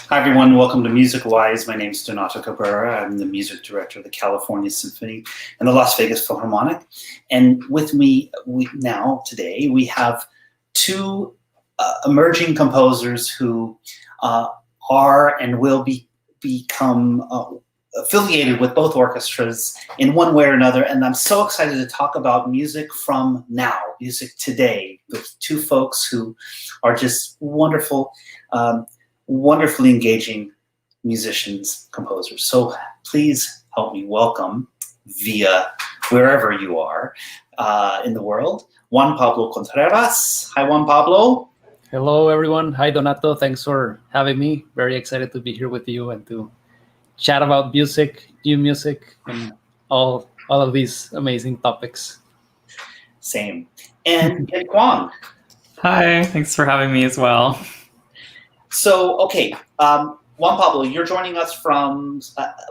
Hi, everyone. Welcome to MusicWise. My name is Donato Cabrera. I'm the music director of the California Symphony and the Las Vegas Philharmonic. And with me today, we have two emerging composers who are and will become affiliated with both orchestras in one way or another. And I'm so excited to talk about music from now, music today, with two folks who are just wonderful, wonderfully engaging musicians, composers. So please help me welcome via wherever you are in the world, Juan Pablo Contreras. Hi, Juan Pablo. Hello, everyone. Hi, Donato. Thanks for having me. Very excited to be here with you and to chat about music, new music, and all of these amazing topics. Same. And Viet Cuong. Hi, thanks for having me as well. So, okay, Juan Pablo, you're joining us from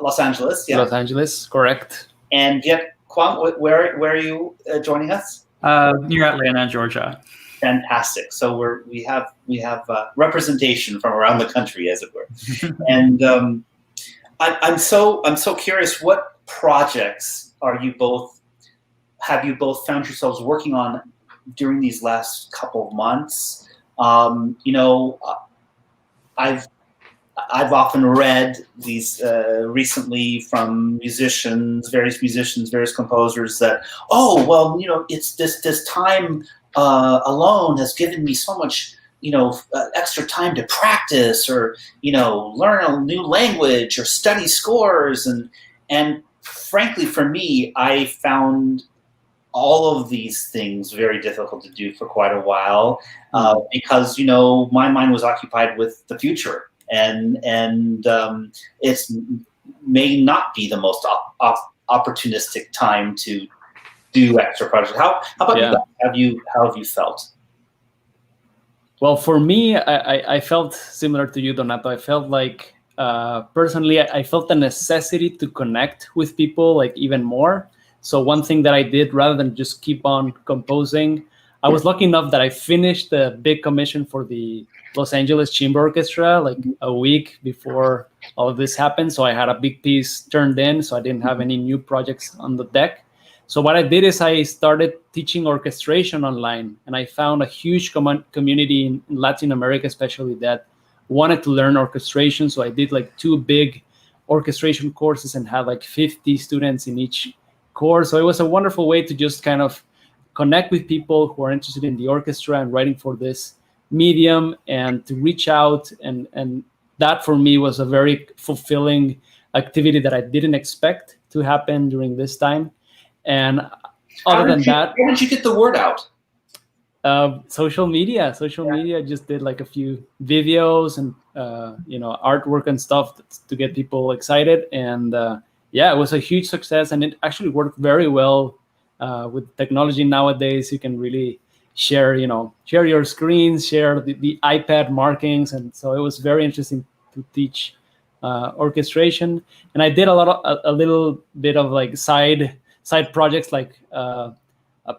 Los Angeles. Yeah? Los Angeles, correct. And Viet Cuong, where are you joining us? Near Atlanta, Georgia. Fantastic. So we have representation from around the country, as it were. And I'm so curious. What projects have you both found yourselves working on during these last couple of months? I've often read these recently from various composers that, it's this time alone has given me so much, extra time to practice or, learn a new language or study scores. And frankly, for me, I found all of these things very difficult to do for quite a while because, my mind was occupied with the future and it's may not be the most opportunistic time to do extra projects. How about you? How have you felt? Well, for me, I felt similar to you, Donato. I felt like personally, I felt the necessity to connect with people like even more. So one thing that I did, rather than just keep on composing, I was lucky enough that I finished the big commission for the Los Angeles Chamber Orchestra like a week before all of this happened. So I had a big piece turned in, so I didn't have any new projects on the deck. So what I did is I started teaching orchestration online, and I found a huge community in Latin America, especially, that wanted to learn orchestration. So I did like 2 big orchestration courses and had like 50 students in each course. So it was a wonderful way to just kind of connect with people who are interested in the orchestra and writing for this medium and to reach out. And that for me was a very fulfilling activity that I didn't expect to happen during this time. And how did you get the word out? Social media. Just did like a few videos and artwork and stuff to get people excited. And it was a huge success, and it actually worked very well with technology nowadays. You can really share your screens, share the iPad markings, and so it was very interesting to teach orchestration. And I did a little bit of like side projects, like a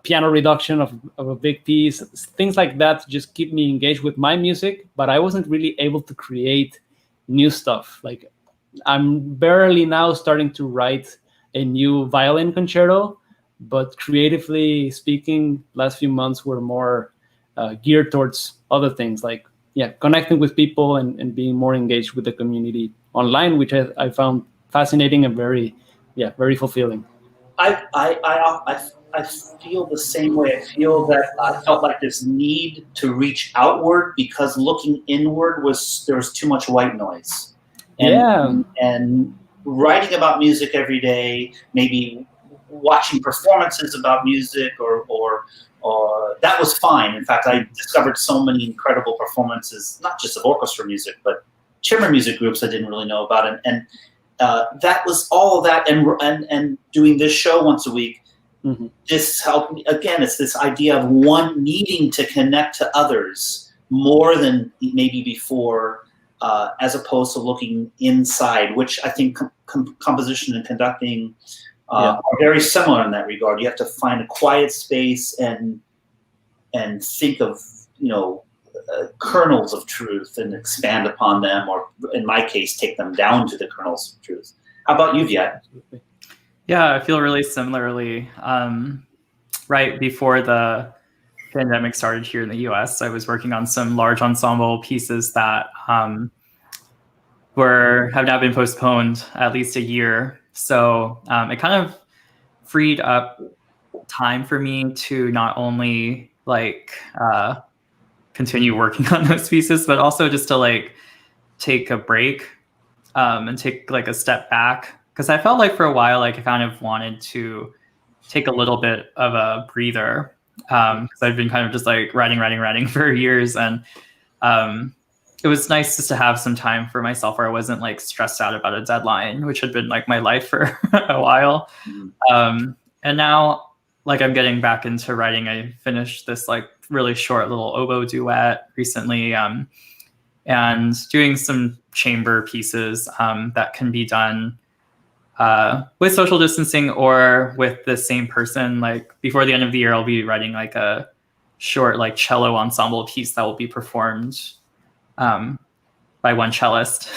piano reduction of a big piece, things like that, to just keep me engaged with my music. But I wasn't really able to create new stuff. Like, I'm barely now starting to write a new violin concerto, but creatively speaking, last few months were more geared towards other things, like connecting with people and being more engaged with the community online, which I found fascinating and very fulfilling. I feel the same way. I feel that I felt like this need to reach outward because looking inward there was too much white noise. And writing about music every day, maybe watching performances about music or that was fine. In fact, I discovered so many incredible performances, not just of orchestra music, but chamber music groups I didn't really know about. And that was all of that. And doing this show once a week, this helped me. Again, it's this idea of one needing to connect to others more than maybe before, as opposed to looking inside, which I think composition and conducting are very similar in that regard. You have to find a quiet space and think of kernels of truth and expand upon them, or in my case, take them down to the kernels of truth. How about you, Viet? Yeah, I feel really similarly. Right before the pandemic started here in the US, I was working on some large ensemble pieces that have now been postponed at least a year. So it kind of freed up time for me to not only continue working on those pieces, but also just to take a break and take a step back. Because I felt like for a while, I kind of wanted to take a little bit of a breather. Because I've been kind of just writing for years. And it was nice just to have some time for myself where I wasn't stressed out about a deadline, which had been my life for a while. And now I'm getting back into writing. I finished this really short little oboe duet recently, and doing some chamber pieces that can be done with social distancing or with the same person. Before the end of the year, I'll be writing a short cello ensemble piece that will be performed by one cellist,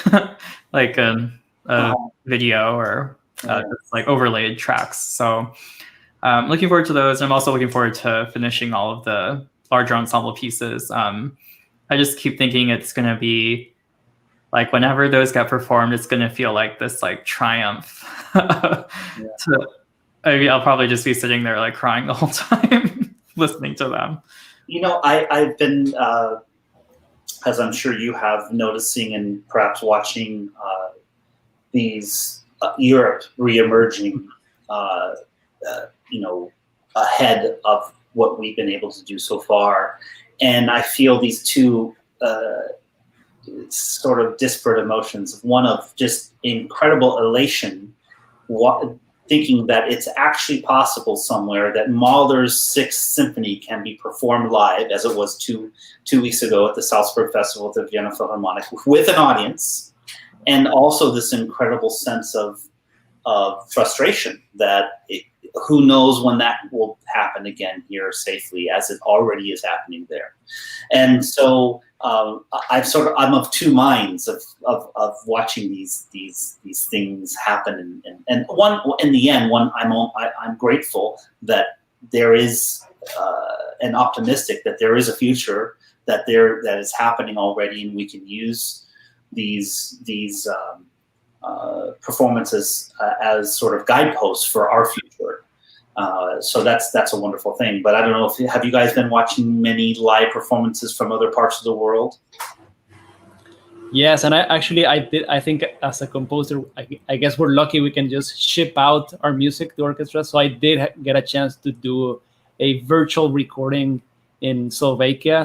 a video or just overlaid tracks. So looking forward to those. I'm also looking forward to finishing all of the larger ensemble pieces. I just keep thinking it's going to be whenever those get performed, it's going to feel like this triumph. I'll probably just be sitting there crying the whole time listening to them. I've been, as I'm sure you have, noticing and perhaps watching these Europe reemerging, ahead of what we've been able to do so far. And I feel these two sort of disparate emotions. One of just incredible elation, thinking that it's actually possible somewhere that Mahler's Sixth Symphony can be performed live, as it was two weeks ago at the Salzburg Festival at the Vienna Philharmonic, with an audience, and also this incredible sense of frustration that who knows when that will happen again here safely, as it already is happening there. And so I'm of two minds of watching these things happen, and one in the end, I'm grateful that there is and optimistic that there is a future that is happening already, and we can use these performances as sort of guideposts for our future. So that's a wonderful thing. But I don't know have you guys been watching many live performances from other parts of the world? Yes, and I did. I think as a composer, I guess we're lucky we can just ship out our music to orchestra. So I did get a chance to do a virtual recording in Slovakia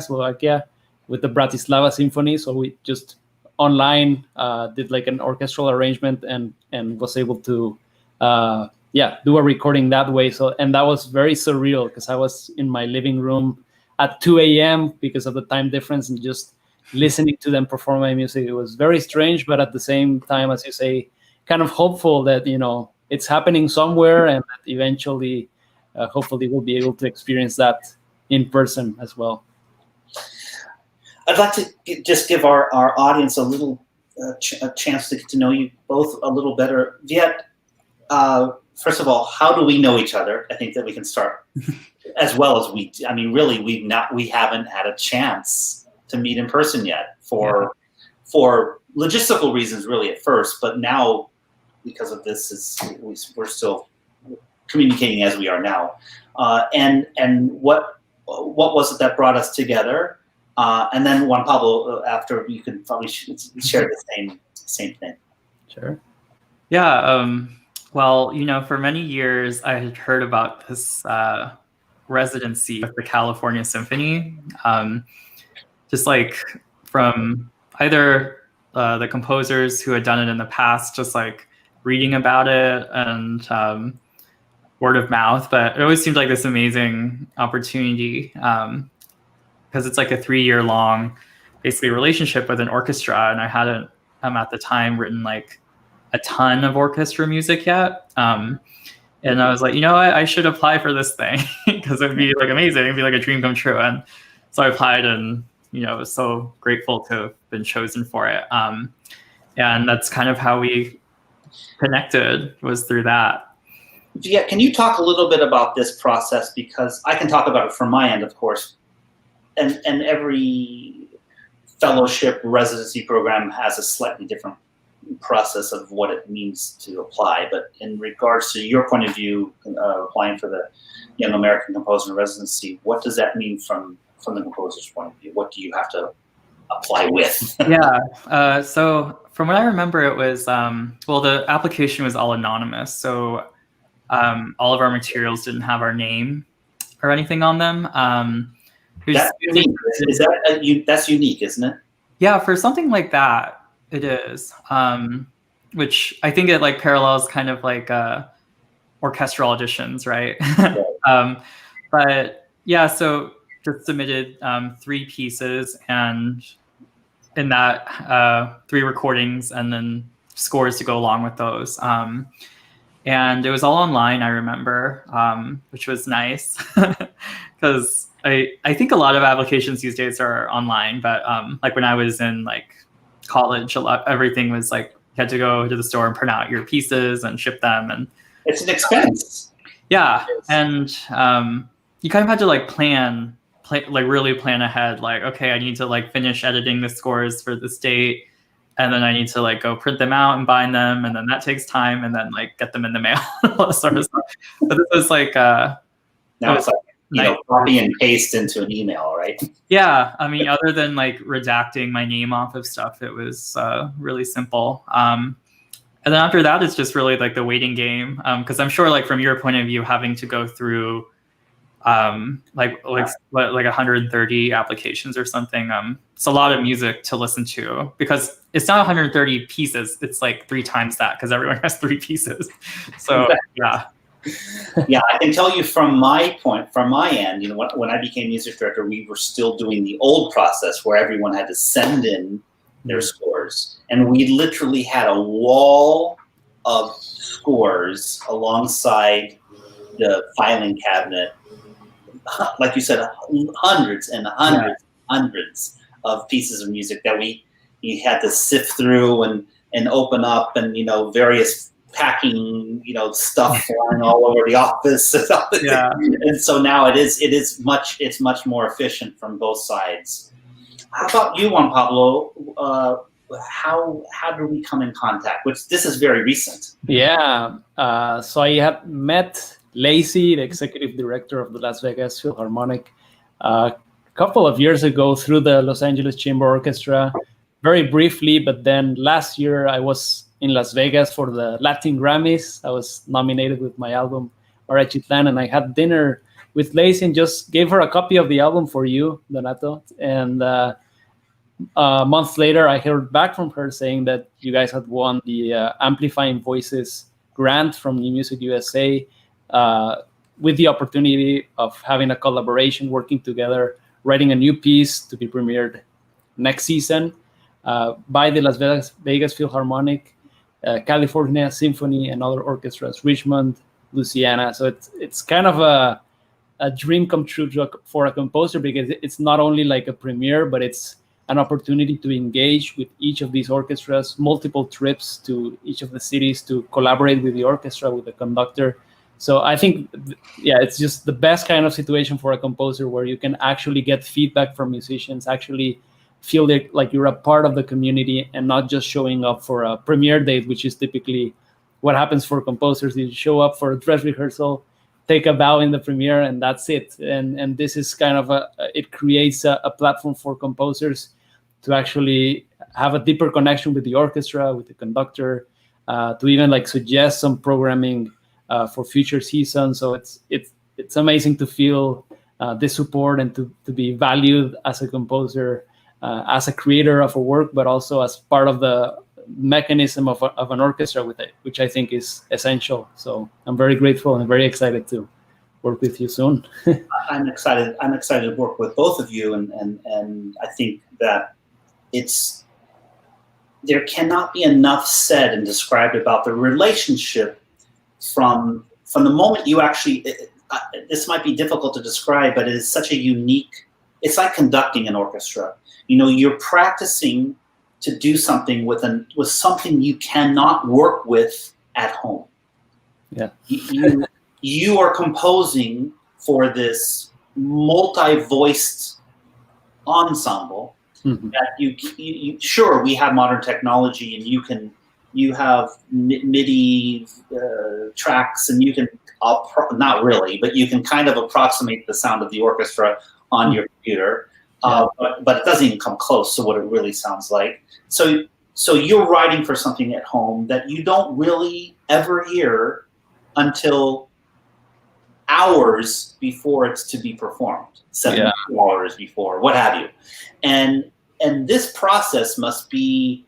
with the Bratislava Symphony. So we just online did an orchestral arrangement and was able to do a recording that way. So, and that was very surreal because I was in my living room at 2 a.m. because of the time difference and just listening to them perform my music. It was very strange, but at the same time, as you say, kind of hopeful that it's happening somewhere, and that eventually hopefully we'll be able to experience that in person as well. I'd like to just give our audience a little a chance to get to know you both a little better. Viet, first of all, how do we know each other? I think that we can start as well as we haven't had a chance to meet in person yet for logistical reasons, really, at first, but now because of this, we're still communicating as we are now. And what was it that brought us together? And then Juan Pablo, after you can probably share the same thing. Sure. Yeah. Well, for many years I had heard about this residency with the California Symphony, just from either the composers who had done it in the past, just reading about it and word of mouth. But it always seemed like this amazing opportunity. Because it's a 3-year long, basically, relationship with an orchestra, and I hadn't, at the time, written a ton of orchestra music yet, and I was I should apply for this thing because it'd be amazing, it'd be a dream come true. And so I applied, and was so grateful to have been chosen for it. And that's kind of how we connected, was through that. Yeah, can you talk a little bit about this process? Because I can talk about it from my end, of course. And every fellowship residency program has a slightly different process of what it means to apply. But in regards to your point of view, applying for the Young American Composer Residency, what does that mean from the composer's point of view? What do you have to apply with? Yeah, so from what I remember, it was, the application was all anonymous. So all of our materials didn't have our name or anything on them. That's unique. That's unique, isn't it? Yeah, for something like that, it is. Which I think it like parallels kind of like orchestral auditions, right? But yeah, so just submitted 3 pieces, and in that 3 recordings, and then scores to go along with those. And it was all online, I remember, which was nice, because I think a lot of applications these days are online, but like when I was in like college, everything was like you had to go to the store and print out your pieces and ship them, and it's an expense. Yeah, and you kind of had to like really plan ahead. Like, okay, I need to like finish editing the scores for this date, and then I need to like go print them out and bind them, and then that takes time, and then like get them in the mail, all that sort of stuff. But this was like now it's like copy and paste into an email, right? Yeah, I mean, other than like redacting my name off of stuff, it was really simple. And then after that, it's just really like the waiting game, because I'm sure like from your point of view, having to go through like 130 applications or something. It's a lot of music to listen to, because it's not 130 pieces. It's like 3 times that, because everyone has 3 pieces. So yeah. Yeah, I can tell you from my end, when I became music director, we were still doing the old process where everyone had to send in their scores. And we literally had a wall of scores alongside the filing cabinet. Like you said, hundreds and hundreds of pieces of music that we had to sift through and open up, and various packing stuff flying all over the office. Yeah. And so now it's much more efficient from both sides. How about you, Juan Pablo? How do we come in contact? This is very recent. Yeah. So I had met Lacey, the executive director of the Las Vegas Philharmonic, a couple of years ago through the Los Angeles Chamber Orchestra, very briefly. But then last year I was in Las Vegas for the Latin GRAMMYs. I was nominated with my album Marachitlan, and I had dinner with Lacey and just gave her a copy of the album for you, Donato. And a month later, I heard back from her saying that you guys had won the Amplifying Voices grant from New Music USA, with the opportunity of having a collaboration, working together, writing a new piece to be premiered next season by the Las Vegas Philharmonic, California Symphony, and other orchestras, Richmond, Louisiana. So it's kind of a dream come true for a composer, because it's not only like a premiere, but it's an opportunity to engage with each of these orchestras, multiple trips to each of the cities to collaborate with the orchestra, with the conductor. So I think, it's just the best kind of situation for a composer, where you can actually get feedback from musicians, actually feel like you're a part of the community, and not just showing up for a premiere date, which is typically what happens for composers. You show up for a dress rehearsal, take a bow in the premiere, and that's it. And this is kind of it creates a platform for composers to actually have a deeper connection with the orchestra, with the conductor, to even like suggest some programming for future seasons. So it's amazing to feel this support, and to be valued as a composer, as a creator of a work, but also as part of the mechanism of an orchestra with it, which I think is essential. So I'm very grateful and very excited to work with you soon. I'm excited to work with both of you, and I think that there cannot be enough said and described about the relationship from the moment you actually, this might be difficult to describe, but it is such a unique it's like conducting an orchestra. You know, you're practicing to do something with something you cannot work with at home. Yeah. You are composing for this multi-voiced ensemble that you sure, we have modern technology, and you have MIDI tracks, and you can not really, but you can kind of approximate the sound of the orchestra on your computer, but it doesn't even come close to what it really sounds like. So you're writing for something at home that you don't really ever hear until hours before it's to be performed, 7 hours before, what have you, and this process must be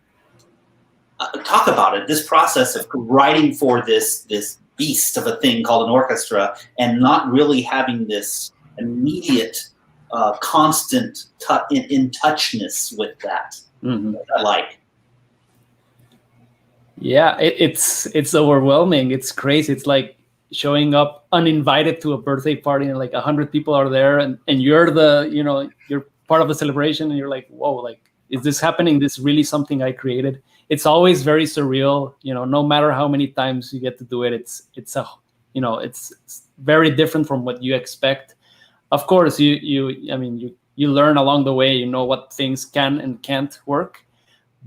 talk about it. This process of writing for this beast of a thing called an orchestra, and not really having this immediate, constant in touchness with that. I like. Yeah, it's overwhelming. It's crazy. It's like showing up uninvited to a birthday party, and like 100 people are there, and you're you're part of the celebration, and you're like, whoa, like, is this happening? This really something I created? It's always very surreal, no matter how many times you get to do it, it's very different from what you expect. Of course, you learn along the way, what things can and can't work,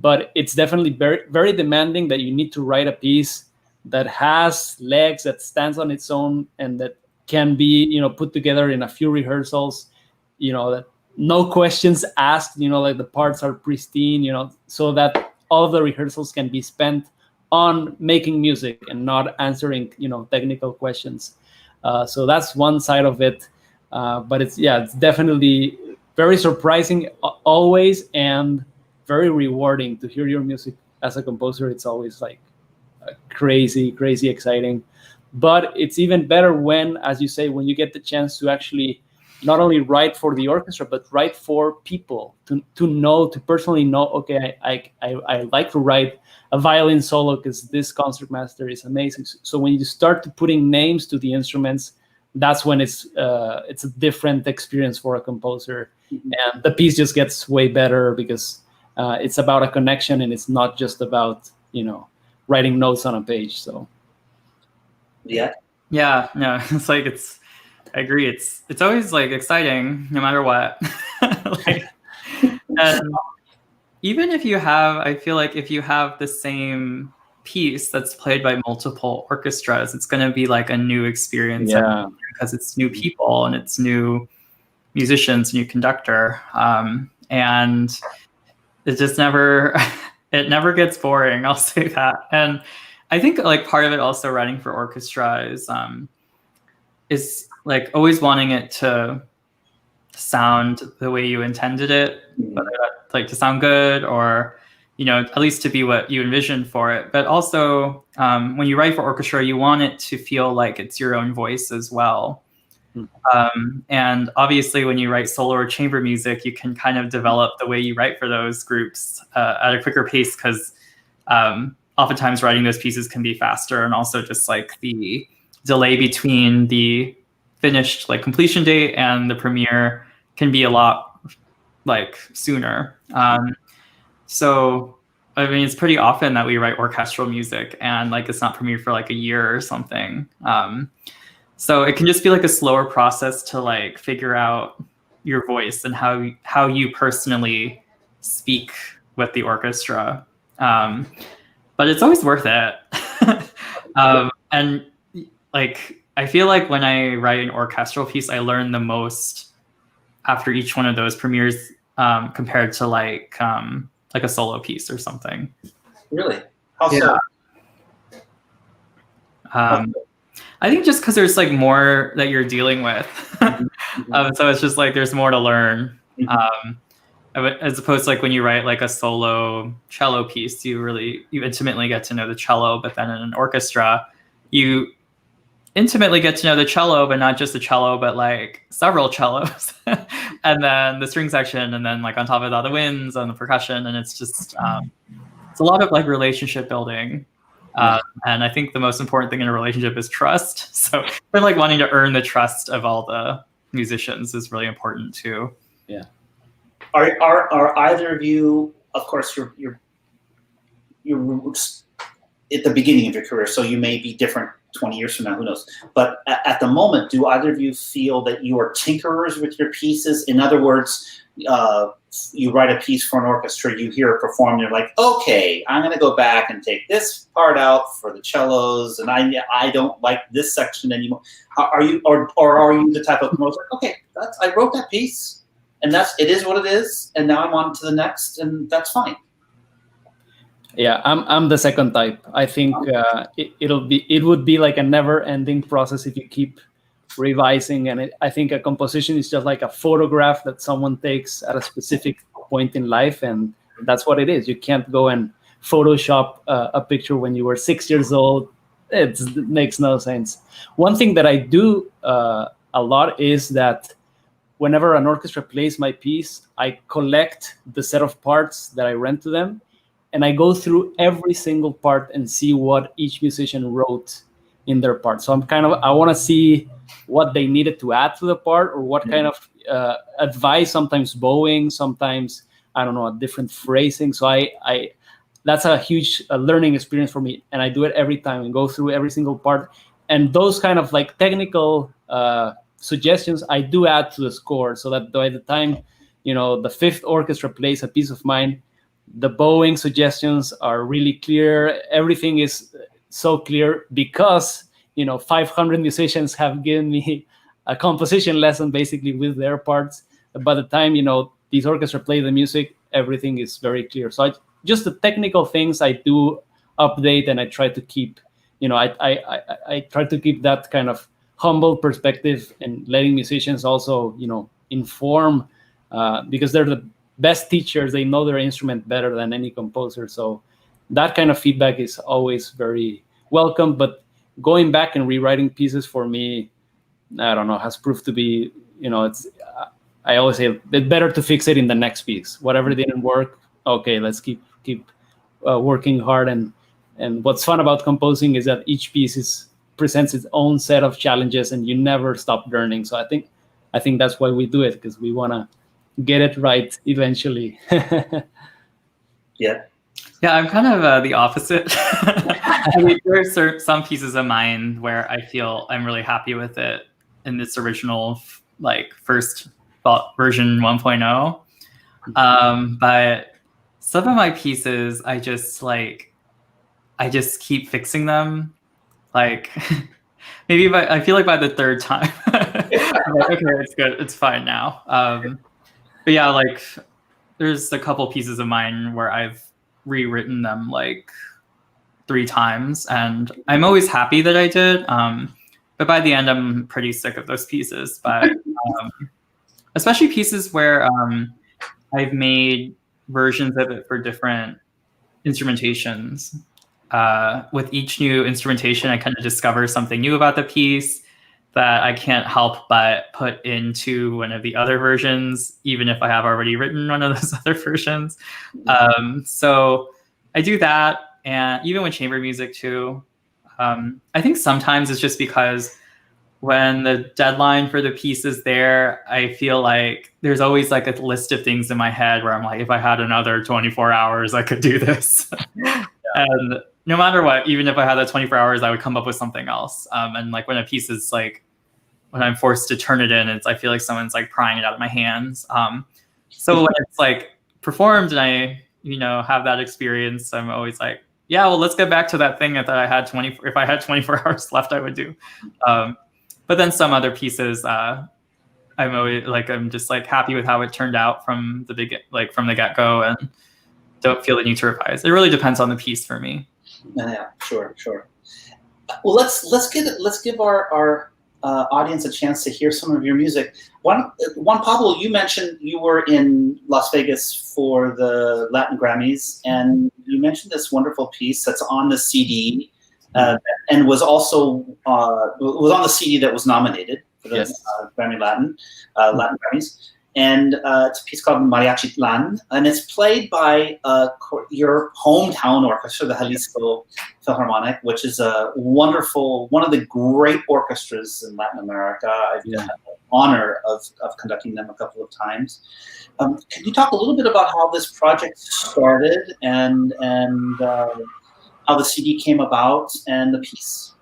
but it's definitely very, very demanding that you need to write a piece that has legs, that stands on its own, and that can be, put together in a few rehearsals, that no questions asked, like the parts are pristine, so that all of the rehearsals can be spent on making music and not answering, technical questions. So that's one side of it. But it's definitely very surprising always, and very rewarding to hear your music as a composer. It's always like crazy, crazy exciting. But it's even better when, as you say, when you get the chance to actually not only write for the orchestra, but write for people to personally know, okay, I like to write a violin solo because this concertmaster is amazing. So when you start to putting names to the instruments, that's when it's a different experience for a composer, and the piece just gets way better because it's about a connection, and it's not just about writing notes on a page. So no, it's like I agree. It's always like exciting no matter what. And even if you have, I feel like if you have the same piece that's played by multiple orchestras, it's going to be like a new experience because it's new people and it's new musicians, new conductor. And it just never gets boring. I'll say that. And I think like part of it also writing for orchestra is like always wanting it to sound the way you intended it, whether that's like to sound good or, at least to be what you envisioned for it. But also when you write for orchestra, you want it to feel like it's your own voice as well. And obviously when you write solo or chamber music, you can kind of develop the way you write for those groups at a quicker pace, because oftentimes writing those pieces can be faster, and also just like the delay between the finished like completion date and the premiere can be a lot like sooner. So I mean, it's pretty often that we write orchestral music and like it's not premiered for like a year or something. So it can just be like a slower process to like figure out your voice and how you personally speak with the orchestra. But it's always worth it. And like, I feel like when I write an orchestral piece, I learn the most after each one of those premieres compared to like a solo piece or something. Really? How so? I think just because there's like more that you're dealing with. So it's just like there's more to learn. As opposed to like when you write like a solo cello piece, you intimately get to know the cello, but then in an orchestra, you intimately get to know the cello, but not just the cello, but like several cellos, and then the string section, and then like on top of that, the winds and the percussion, and it's just it's a lot of like relationship building, and I think the most important thing in a relationship is trust. So like wanting to earn the trust of all the musicians is really important too. Yeah. Are either of you? Of course, you're at the beginning of your career, so you may be different 20 years from now, who knows? But at the moment, do either of you feel that you are tinkerers with your pieces? In other words, you write a piece for an orchestra, you hear it performed, you're like, okay, I'm going to go back and take this part out for the cellos, and I don't like this section anymore. Are you, or are you the type of composer? Okay, I wrote that piece, and it is what it is, and now I'm on to the next, and that's fine. Yeah, I'm the second type. I think it would be like a never-ending process if you keep revising, and I think a composition is just like a photograph that someone takes at a specific point in life, and that's what it is. You can't go and Photoshop a picture when you were 6 years old. It makes no sense. One thing that I do a lot is that whenever an orchestra plays my piece, I collect the set of parts that I rent to them, and I go through every single part and see what each musician wrote in their part. So I want to see what they needed to add to the part, or what kind of advice, sometimes bowing, sometimes, I don't know, a different phrasing. So that's a huge learning experience for me. And I do it every time and go through every single part. And those kind of like technical suggestions, I do add to the score, so that by the time, the fifth orchestra plays a piece of mine, the bowing suggestions are really clear. Everything is so clear because 500 musicians have given me a composition lesson basically with their parts. By the time these orchestra play the music, everything is very clear. So just the technical things I do update, and I try to keep I try to keep that kind of humble perspective, and letting musicians also inform, because they're the best teachers. They know their instrument better than any composer. So that kind of feedback is always very welcome. But going back and rewriting pieces, for me, I don't know, has proved to be, I always say it's better to fix it in the next piece. Whatever didn't work, okay, let's keep working hard. And what's fun about composing is that each piece presents its own set of challenges, and you never stop learning. So I think that's why we do it, because we want to get it right eventually. Yeah. Yeah, I'm kind of the opposite. I mean, there are some pieces of mine where I feel I'm really happy with it in its original, first version 1.0. But some of my pieces, I just keep fixing them. Maybe I feel like by the third time, I'm like, okay, it's good, it's fine now. But yeah, there's a couple pieces of mine where I've rewritten them 3 times, and I'm always happy that I did. But by the end, I'm pretty sick of those pieces. But especially pieces where I've made versions of it for different instrumentations. With each new instrumentation, I kind of discover something new about the piece that I can't help but put into one of the other versions, even if I have already written one of those other versions. So I do that, and even with chamber music too. I think sometimes it's just because when the deadline for the piece is there, I feel like there's always a list of things in my head where I'm like, if I had another 24 hours, I could do this. And no matter what, even if I had that 24 hours, I would come up with something else. And when a piece is when I'm forced to turn it in, I feel like someone's prying it out of my hands. So when it's performed and I, have that experience, I'm always yeah, well, let's get back to that thing that I had if I had 24 hours left, I would do. But then some other pieces, I'm always I'm just happy with how it turned out from the from the get-go, and don't feel the need to revise. It really depends on the piece for me. Yeah, sure. Well, let's give our audience a chance to hear some of your music. Juan Pablo, you mentioned you were in Las Vegas for the Latin Grammys, and you mentioned this wonderful piece that's on the CD, and was also was on the CD that was nominated for the Grammy Latin Grammys. And it's a piece called Mariachitlan, and it's played by your hometown orchestra, the Jalisco Philharmonic, which is a wonderful, one of the great orchestras in Latin America. I've had the honor of conducting them a couple of times. Can you talk a little bit about how this project started and how the CD came about and the piece?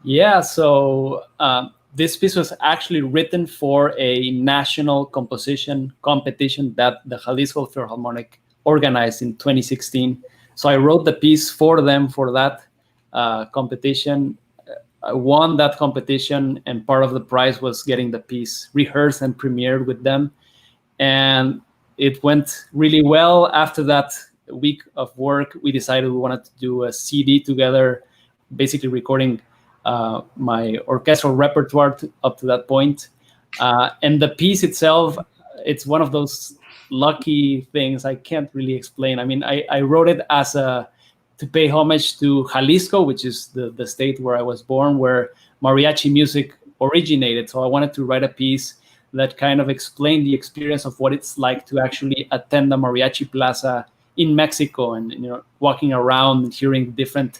Yeah, so this piece was actually written for a national composition competition that the Jalisco Philharmonic organized in 2016. So I wrote the piece for them for that competition. I won that competition, and part of the prize was getting the piece rehearsed and premiered with them. And it went really well. After that week of work, we decided we wanted to do a CD together, basically recording my orchestral repertoire up to that point. And the piece itself, it's one of those lucky things I can't really explain. I mean, I wrote it as to pay homage to Jalisco, which is the state where I was born, where mariachi music originated. So I wanted to write a piece that kind of explained the experience of what it's like to actually attend a mariachi plaza in Mexico, and walking around and hearing different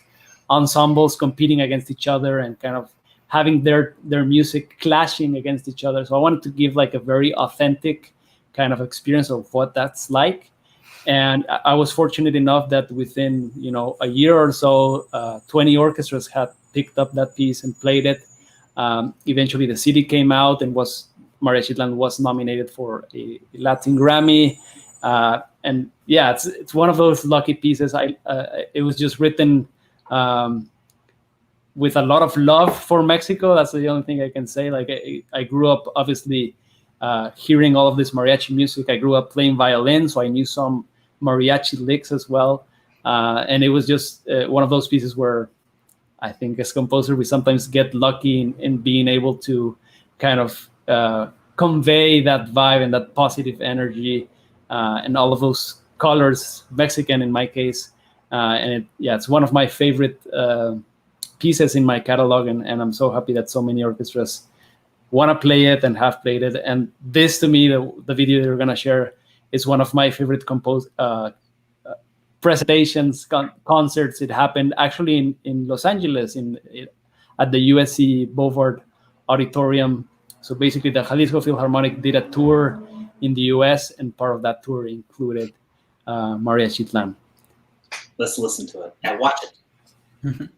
ensembles competing against each other and kind of having their music clashing against each other. So I wanted to give like a very authentic kind of experience of what that's like. And I was fortunate enough that within a year or so, 20 orchestras had picked up that piece and played it. Eventually the CD came out, and Mariachitlan was nominated for a Latin Grammy. And yeah, it's one of those lucky pieces. It was just written with a lot of love for Mexico. That's the only thing I can say. Like I grew up obviously hearing all of this mariachi music. I grew up playing violin, so I knew some mariachi licks as well. And it was just one of those pieces where I think as composer we sometimes get lucky in being able to kind of convey that vibe and that positive energy and all of those colors, Mexican in my case. And it's one of my favorite pieces in my catalog, and I'm so happy that so many orchestras want to play it and have played it. And this, to me, the video that we're going to share is one of my favorite presentations, concerts. It happened actually in Los Angeles at the USC Bovard Auditorium. So basically the Jalisco Philharmonic did a tour in the US, and part of that tour included Mariachitlan. Let's listen to it and watch it.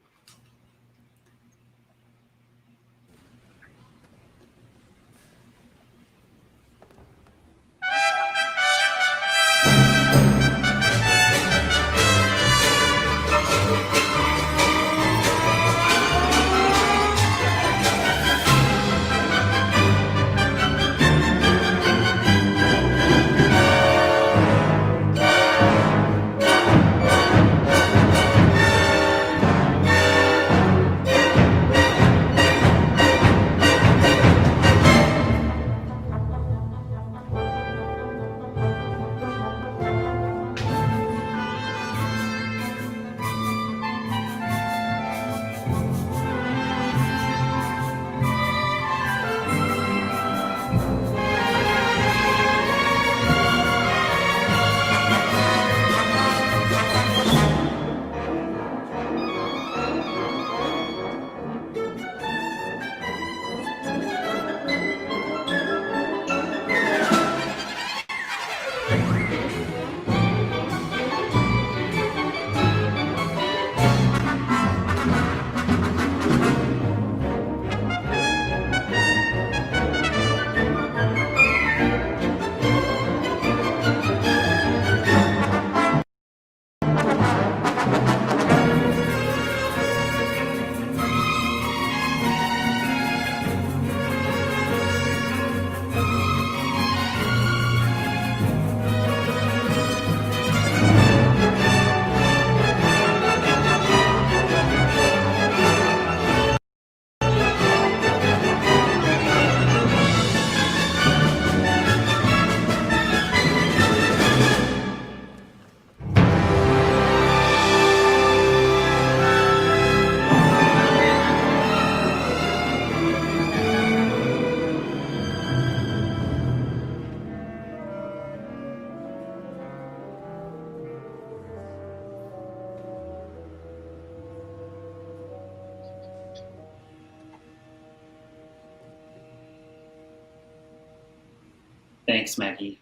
Thanks, Maggie.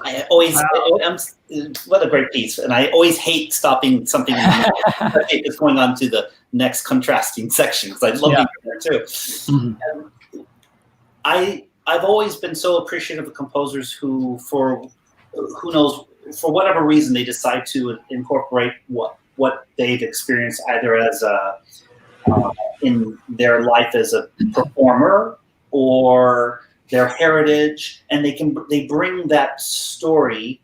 I always, what a great piece. And I always hate stopping something in the middle. It's going on to the next contrasting section because I love being there too. Mm-hmm. I've always been so appreciative of composers who knows, for whatever reason, they decide to incorporate what they've experienced either as in their life as a performer or their heritage, and they bring that story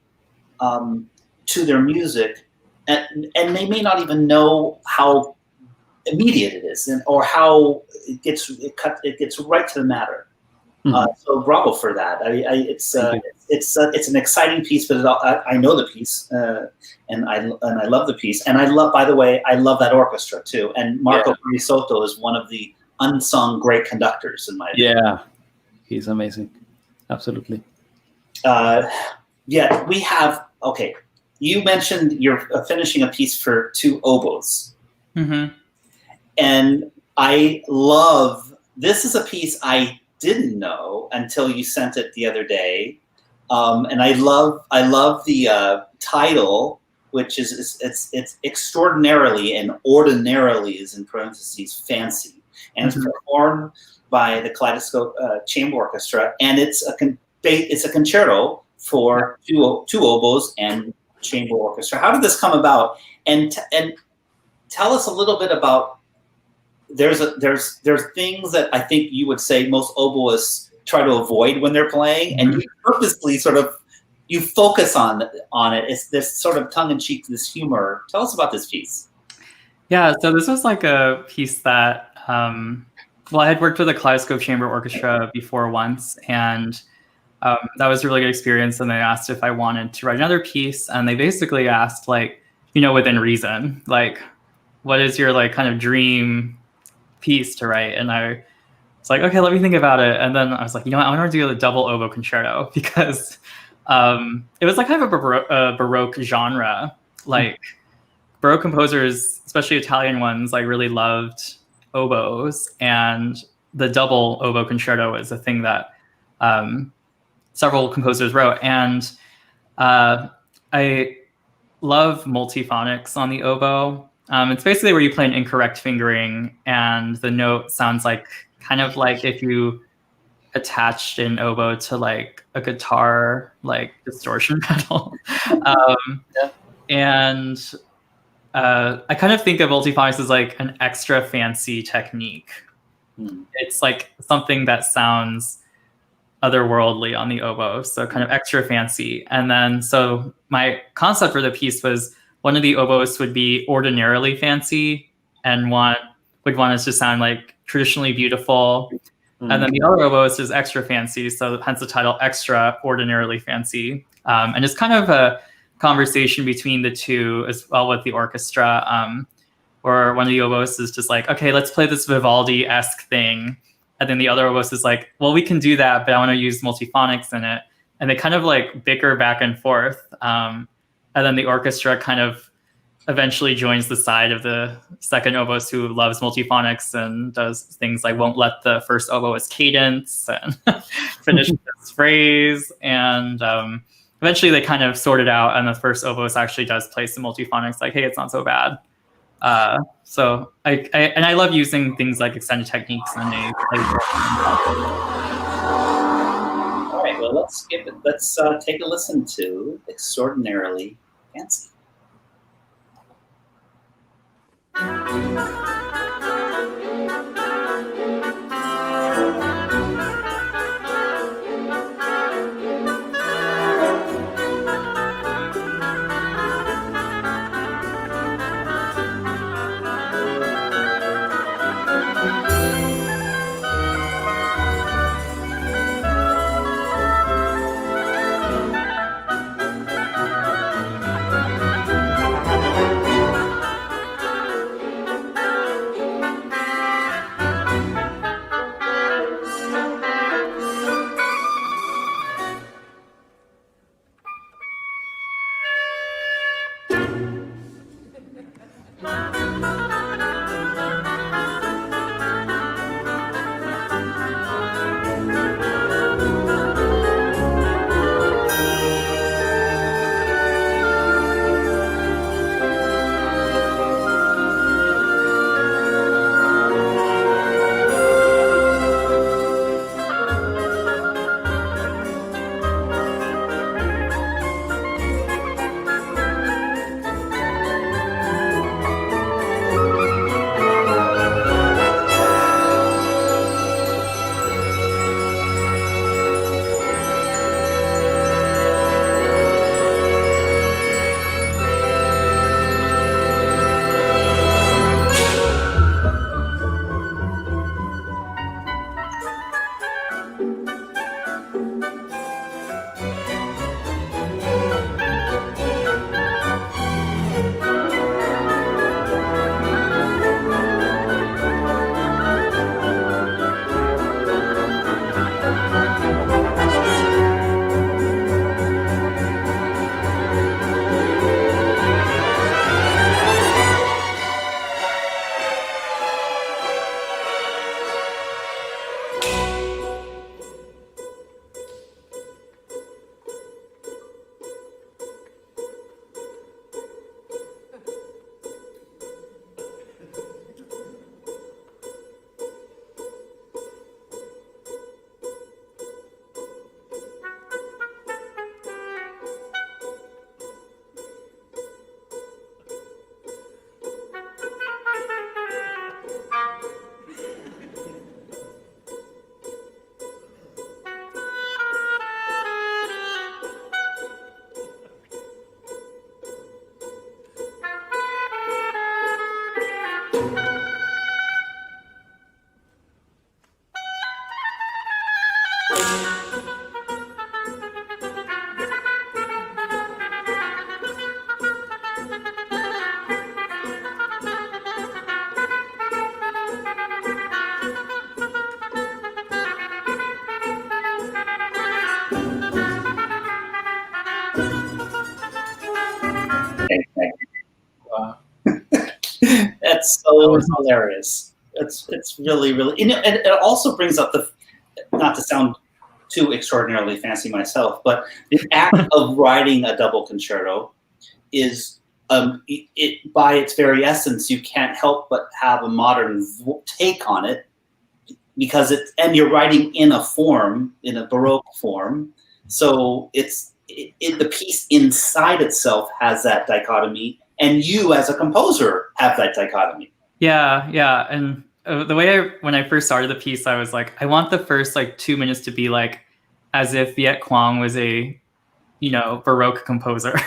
to their music, and they may not even know how immediate it is, or how it gets right to the matter. Mm-hmm. So bravo for that. It's an exciting piece, but I know the piece, and I love the piece, and I love that orchestra too. And Marco Risotto is one of the unsung great conductors in my opinion. Yeah. He's amazing. Absolutely. We have, okay. You mentioned you're finishing a piece for 2 oboes. Mm-hmm. And this is a piece I didn't know until you sent it the other day. And I love the title, which is it's extraordinarily, and ordinarily is in parentheses, fancy. And it's performed by the Kaleidoscope Chamber Orchestra, and it's a concerto for two oboes and chamber orchestra. How did this come about? And tell us a little bit about. There's things that I think you would say most oboists try to avoid when they're playing, and you purposely you focus on it. It's this sort of tongue-in-cheek, this humor. Tell us about this piece. Yeah, so this was like a piece that. I had worked with the Kaleidoscope Chamber Orchestra before once, and that was a really good experience. And they asked if I wanted to write another piece, and they basically asked, within reason, what is your kind of dream piece to write? And I was like, okay, let me think about it. And then I was like, I want to do a double oboe concerto because it was kind of a Baroque genre. Baroque composers, especially Italian ones, really loved oboes, and the double oboe concerto is a thing that several composers wrote. And I love multiphonics on the oboe. It's basically where you play an incorrect fingering and the note sounds kind of like if you attached an oboe to a guitar distortion pedal. And I kind of think of multiphonics as an extra fancy technique. It's something that sounds otherworldly on the oboe, so kind of extra fancy. And then, so my concept for the piece was one of the oboes would be ordinarily fancy, and one would want it to sound traditionally beautiful. And then the other oboe is just extra fancy, so hence the title Extra Ordinarily Fancy. And it's kind of a conversation between the two as well with the orchestra, where one of the oboes is just okay, let's play this Vivaldi-esque thing, and then the other oboe is well, we can do that, but I want to use multiphonics in it, and they kind of bicker back and forth, and then the orchestra kind of eventually joins the side of the second oboist who loves multiphonics and does things won't let the first oboist cadence and finish this phrase, and eventually they kind of sort it out, and the first oboist actually does play some multiphonics, hey, it's not so bad. So I love using things like extended techniques and All right, well, let's take a listen to Extraordinarily Fancy. That's so hilarious. It's really, really, and it also brings up the, not to sound too extraordinarily fancy myself, but the act of writing a double concerto is, it by its very essence, you can't help but have a modern take on it, because and you're writing in a form, in a Baroque form, so the piece inside itself has that dichotomy, and you as a composer have that dichotomy. Yeah. And the way when I first started the piece, I was like, I want the first like 2 minutes to be like as if Viet Cuong was a, Baroque composer.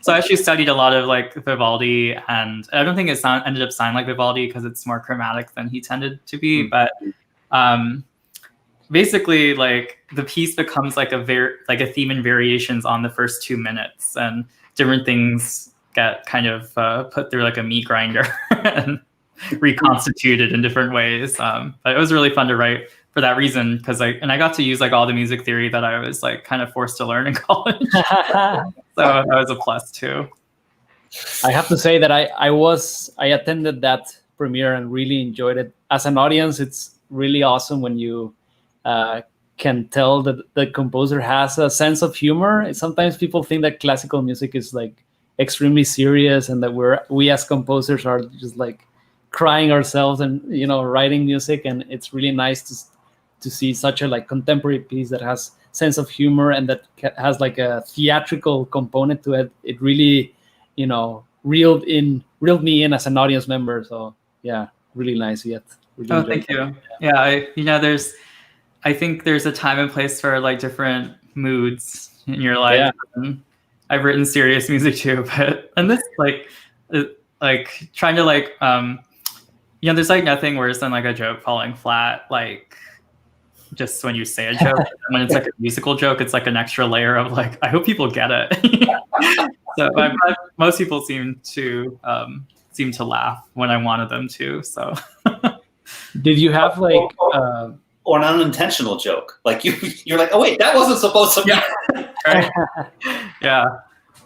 So I actually studied a lot of like Vivaldi, and I don't think it ended up sounding like Vivaldi because it's more chromatic than he tended to be. But basically, like the piece becomes like a theme and variations on the first 2 minutes, and different things get kind of put through like a meat grinder and reconstituted in different ways. But it was really fun to write for that reason, because I got to use like all the music theory that I was like kind of forced to learn in college. So that was a plus too. I have to say that I attended that premiere and really enjoyed it. As an audience, it's really awesome when you can tell that the composer has a sense of humor. Sometimes people think that classical music is like extremely serious, and that we as composers are just like crying ourselves and writing music. And it's really nice to see such a like contemporary piece that has sense of humor and that has like a theatrical component to it. It really reeled me in as an audience member. So yeah, really nice. Really thank you. Yeah, I think there's a time and place for like different moods in your life. Yeah. I've written serious music too, and this like trying to like there's like nothing worse than like a joke falling flat, like just when you say a joke. When it's like a musical joke, it's like an extra layer of like, I hope people get it. So most people seem to laugh when I wanted them to. So did you have like or an unintentional joke, like you're like, oh wait, that wasn't supposed to be. Right. Yeah.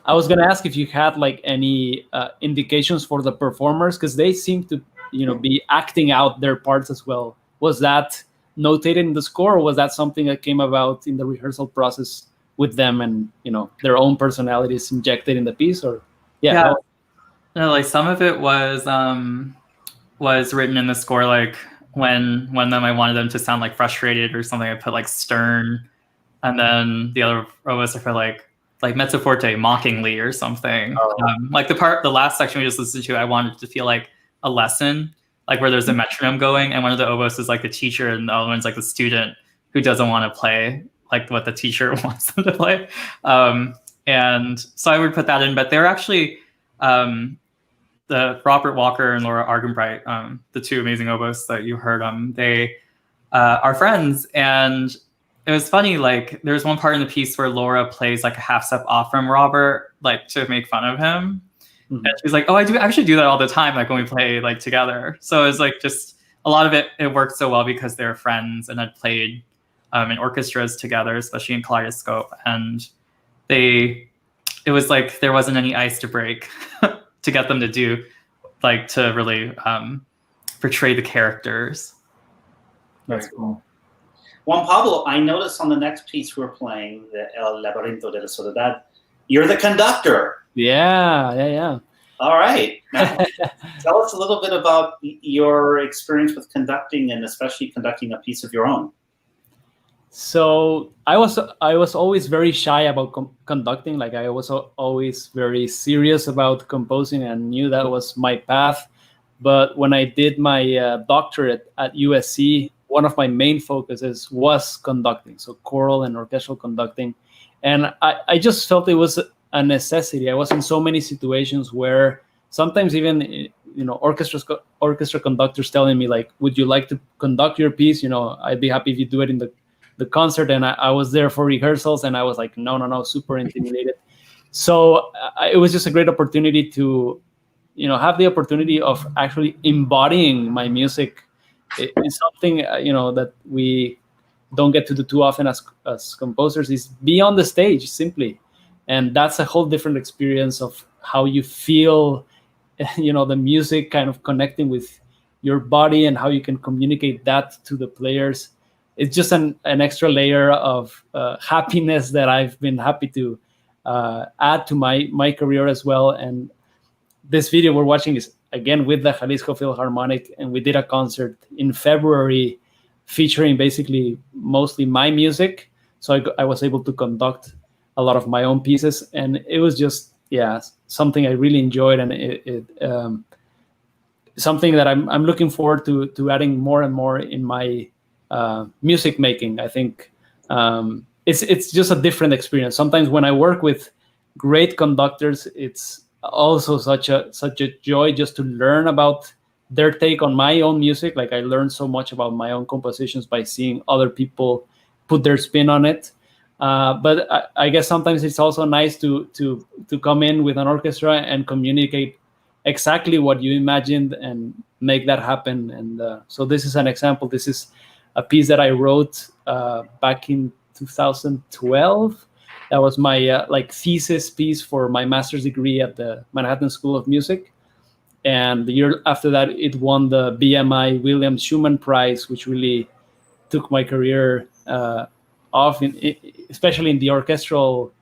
I was gonna ask if you had like any indications for the performers, because they seem to be acting out their parts as well. Was that notated in the score, or was that something that came about in the rehearsal process with them and their own personalities injected in the piece? Or no, like some of it was written in the score, like when I wanted them to sound like frustrated or something, I put like stern, and then the other was for like mezzo forte mockingly or something. Like the last section we just listened to, I wanted it to feel like a lesson, like where there's a metronome going, and one of the oboes is like the teacher, and the other one's like the student who doesn't want to play like what the teacher wants them to play. And so I would put that in, but they're actually the Robert Walker and Laura Argenbright, the two amazing oboes that you heard, they are friends. And it was funny, like there's one part in the piece where Laura plays like a half step off from Robert, like to make fun of him. Mm-hmm. And she's like, oh, I actually do that all the time, like when we play like together. So it's like just a lot of it worked so well because they're friends and had played in orchestras together, especially in Kaleidoscope. And it was like there wasn't any ice to break to get them to do, like to really portray the characters. That's cool. Juan Pablo, I noticed on the next piece we're playing, the El Laberinto de la Soledad, you're the conductor. Yeah. All right. Now, tell us a little bit about your experience with conducting, and especially conducting a piece of your own. So I was always very shy about conducting. Like I was always very serious about composing and knew that was my path. But when I did my doctorate at USC, one of my main focuses was conducting, so choral and orchestral conducting. And I just felt it was a necessity. I was in so many situations where sometimes even orchestra conductors telling me like, would you like to conduct your piece? I'd be happy if you do it in the concert. And I was there for rehearsals, and I was like, no, super intimidated. So it was just a great opportunity to, have the opportunity of actually embodying my music. It's something, that we don't get to do too often as composers, is be on the stage simply. And that's a whole different experience of how you feel, the music kind of connecting with your body and how you can communicate that to the players. It's just an extra layer of happiness that I've been happy to add to my career as well. And this video we're watching is, again, with the Jalisco Philharmonic, and we did a concert in February featuring basically mostly my music. So I was able to conduct a lot of my own pieces, and it was just, something I really enjoyed, and it something that I'm looking forward to adding more and more in my music making. I think it's just a different experience. Sometimes when I work with great conductors, it's also such a joy just to learn about their take on my own music. Like, I learned so much about my own compositions by seeing other people put their spin on it. But I guess sometimes it's also nice to come in with an orchestra and communicate exactly what you imagined and make that happen. And so this is an example. This is a piece that I wrote back in 2012. That was my thesis piece for my master's degree at the Manhattan School of Music. And the year after that, it won the BMI William Schumann Prize, which really took my career off, especially in the orchestral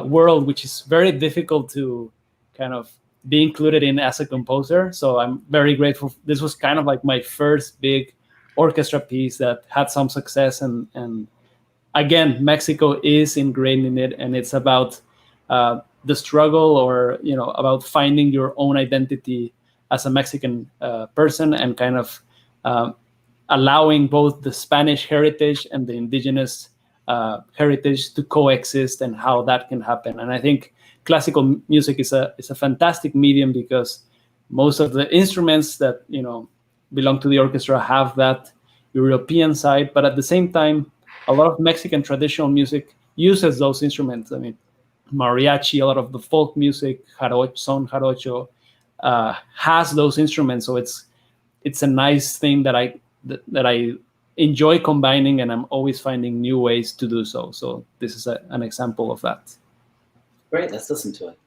world, which is very difficult to kind of be included in as a composer. So I'm very grateful. This was kind of like my first big orchestra piece that had some success. And again, Mexico is ingrained in it, and it's about the struggle, or about finding your own identity as a Mexican person, and kind of allowing both the Spanish heritage and the indigenous heritage to coexist, and how that can happen. And I think classical music is a fantastic medium, because most of the instruments that belong to the orchestra have that European side, but at the same time, a lot of Mexican traditional music uses those instruments. I mean, mariachi, a lot of the folk music, son jarocho, has those instruments. So it's a nice thing that I enjoy combining, and I'm always finding new ways to do so. So this is an example of that. Great, let's listen to it.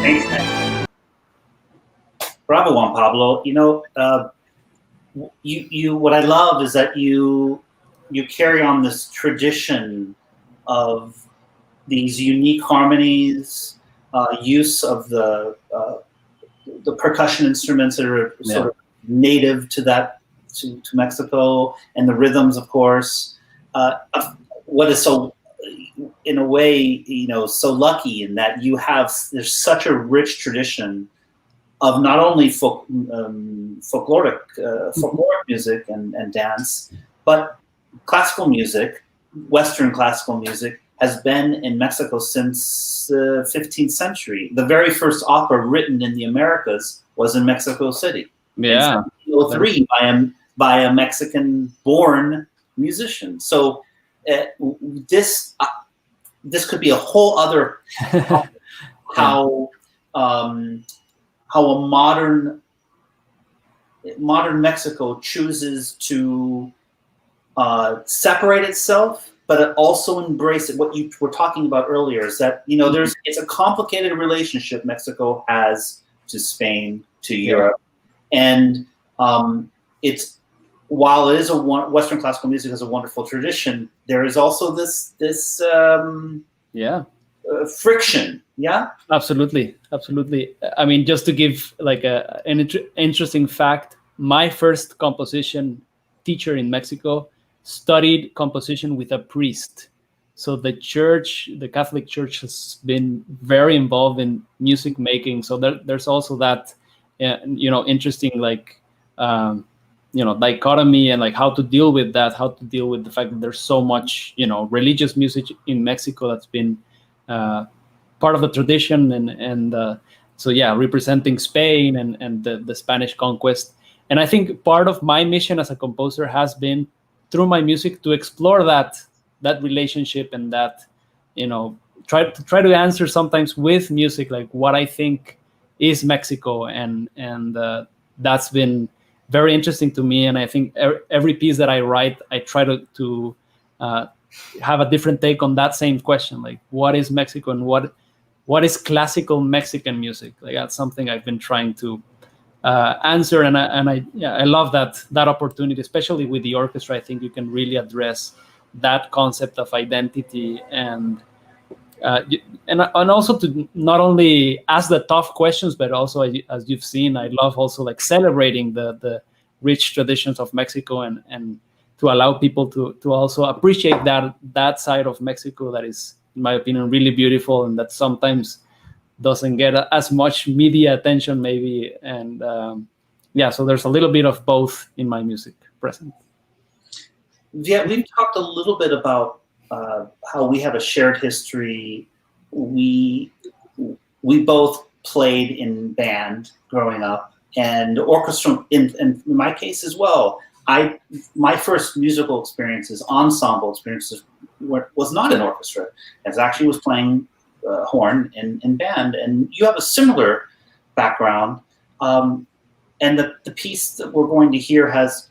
Thanks, man. Bravo, Juan Pablo. You know, you what I love is that you carry on this tradition of these unique harmonies, use of the percussion instruments that are sort of native to to Mexico, and the rhythms, of course. What is so, in a way, you know, so lucky in that there's such a rich tradition of not only folkloric music and dance, but classical music, Western classical music, has been in Mexico since the 15th century. The very first opera written in the Americas was in Mexico City. Yeah. In 1903 by a Mexican-born musician. So this could be a whole other how a modern Mexico chooses to separate itself, but it also embrace it. What you were talking about earlier is that, you know, it's a complicated relationship Mexico has to Spain, to Europe, and it's, while it is Western classical music is a wonderful tradition, there is also this friction. Yeah, absolutely. I mean, just to give like an interesting fact, my first composition teacher in Mexico studied composition with a priest. So the Catholic Church has been very involved in music making. So there's also that, you know, interesting like, you know, dichotomy and like how to deal with that, how to deal with the fact that there's so much, you know, religious music in Mexico that's been part of the tradition, and so representing Spain and the Spanish conquest. And I think part of my mission as a composer has been through my music to explore that relationship, and that, you know, try to answer sometimes with music like what I think is Mexico, and that's been very interesting to me. And I think every piece that I write, I try to have a different take on that same question, like what is Mexico and what is classical Mexican music? Like that's something I've been trying to answer, and I love that opportunity, especially with the orchestra. I think you can really address that concept of identity, and also to not only ask the tough questions, but also, as you've seen, I love also like celebrating the rich traditions of Mexico, and to allow people to also appreciate that side of Mexico that is, in my opinion, really beautiful, and that sometimes doesn't get as much media attention maybe. And so there's a little bit of both in my music present. Yeah, we've talked a little bit about how we have a shared history. We both played in band growing up, and orchestra in my case as well. My first musical experiences, ensemble experiences, was not in orchestra. It actually was playing horn in band. And you have a similar background. And the piece that we're going to hear has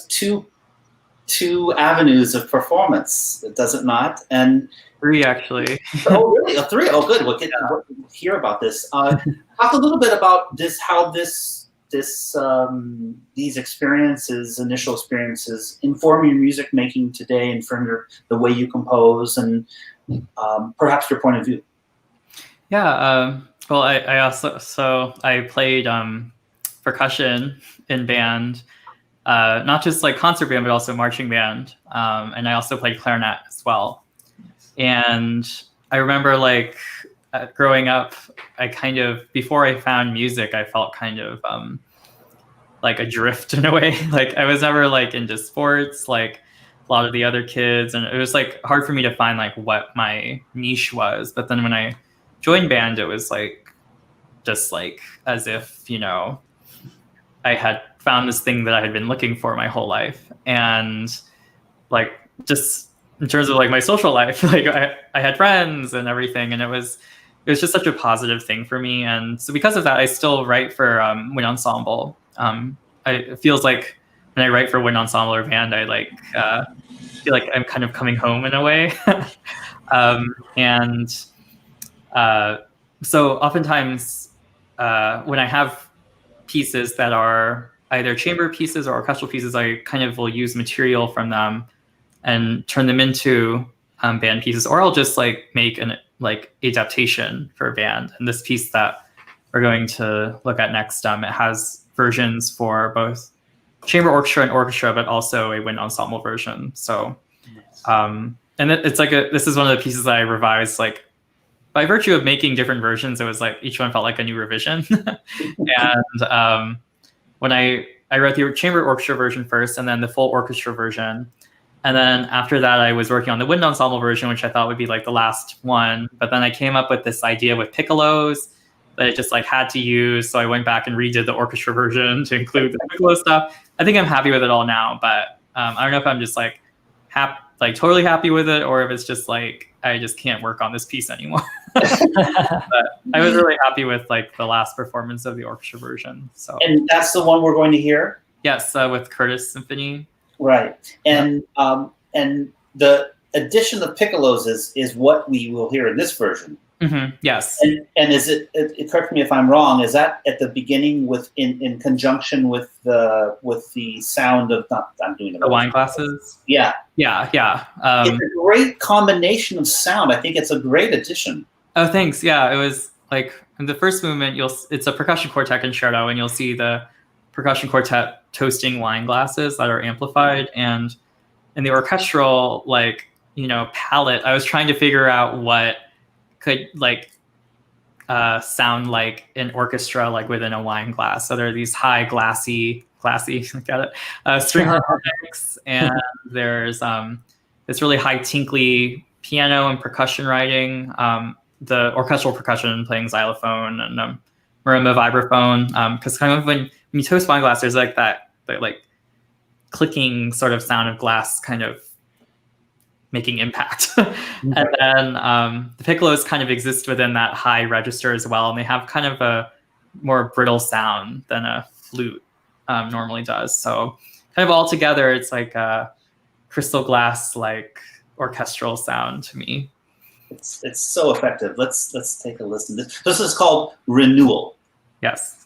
two avenues of performance, does it not? And three, actually. Oh, really? Oh, three? Oh, good. We'll hear about this. Talk a little bit about this, how these experiences, initial experiences, inform your music making today, inform the way you compose, and perhaps your point of view. Yeah. Well, I played percussion in band, not just like concert band, but also marching band, and I also played clarinet as well. And I remember like growing up, I kind of, before I found music, I felt kind of like adrift in a way. Like I was never like into sports like a lot of the other kids, and it was like hard for me to find like what my niche was. But then when I joined band, it was like just like as if, you know, I had found this thing that I had been looking for my whole life. And like just in terms of like my social life, like I had friends and everything, and it was just such a positive thing for me. And so because of that, I still write for wind ensemble. It feels like when I write for wind ensemble or band, I like feel like I'm kind of coming home in a way. So oftentimes when I have pieces that are either chamber pieces or orchestral pieces, I kind of will use material from them and turn them into band pieces, or I'll just like make an like adaptation for a band. And this piece that we're going to look at next, it has versions for both chamber orchestra and orchestra, but also a wind ensemble version. So, and it's like this is one of the pieces that I revised, like by virtue of making different versions. It was like each one felt like a new revision. And when I wrote the chamber orchestra version first, and then the full orchestra version. And then after that, I was working on the wind ensemble version, which I thought would be like the last one. But then I came up with this idea with piccolos that I just like had to use. So I went back and redid the orchestra version to include the piccolo stuff. I think I'm happy with it all now, but I don't know if I'm just like totally happy with it, or if it's just like I just can't work on this piece anymore. But I was really happy with like the last performance of the orchestra version. So, and that's the one we're going to hear. Yes, with Curtis Symphony. Right, and the addition of piccolos is what we will hear in this version. Mm-hmm. Yes, and is it correct me if I'm wrong? Is that at the beginning in conjunction with the sound of I'm doing the wine glasses? Yeah. It's a great combination of sound. I think it's a great addition. Oh, thanks. Yeah, it was like in the first movement. It's a percussion quartet concerto, and you'll see the percussion quartet toasting wine glasses that are amplified, and in the orchestral palette, I was trying to figure out what could sound like an orchestra like within a wine glass. So there are these high glassy got it, string harmonics, and there's this really high tinkly piano and percussion writing, the orchestral percussion playing xylophone and marimba vibraphone, because kind of when you toast wine glass, there's like that like clicking sort of sound of glass kind of making impact. And then the piccolos kind of exist within that high register as well, and they have kind of a more brittle sound than a flute normally does. So kind of all together, it's like a crystal glass like orchestral sound to me. It's so effective. Let's take a listen. This is called Renewal. Yes.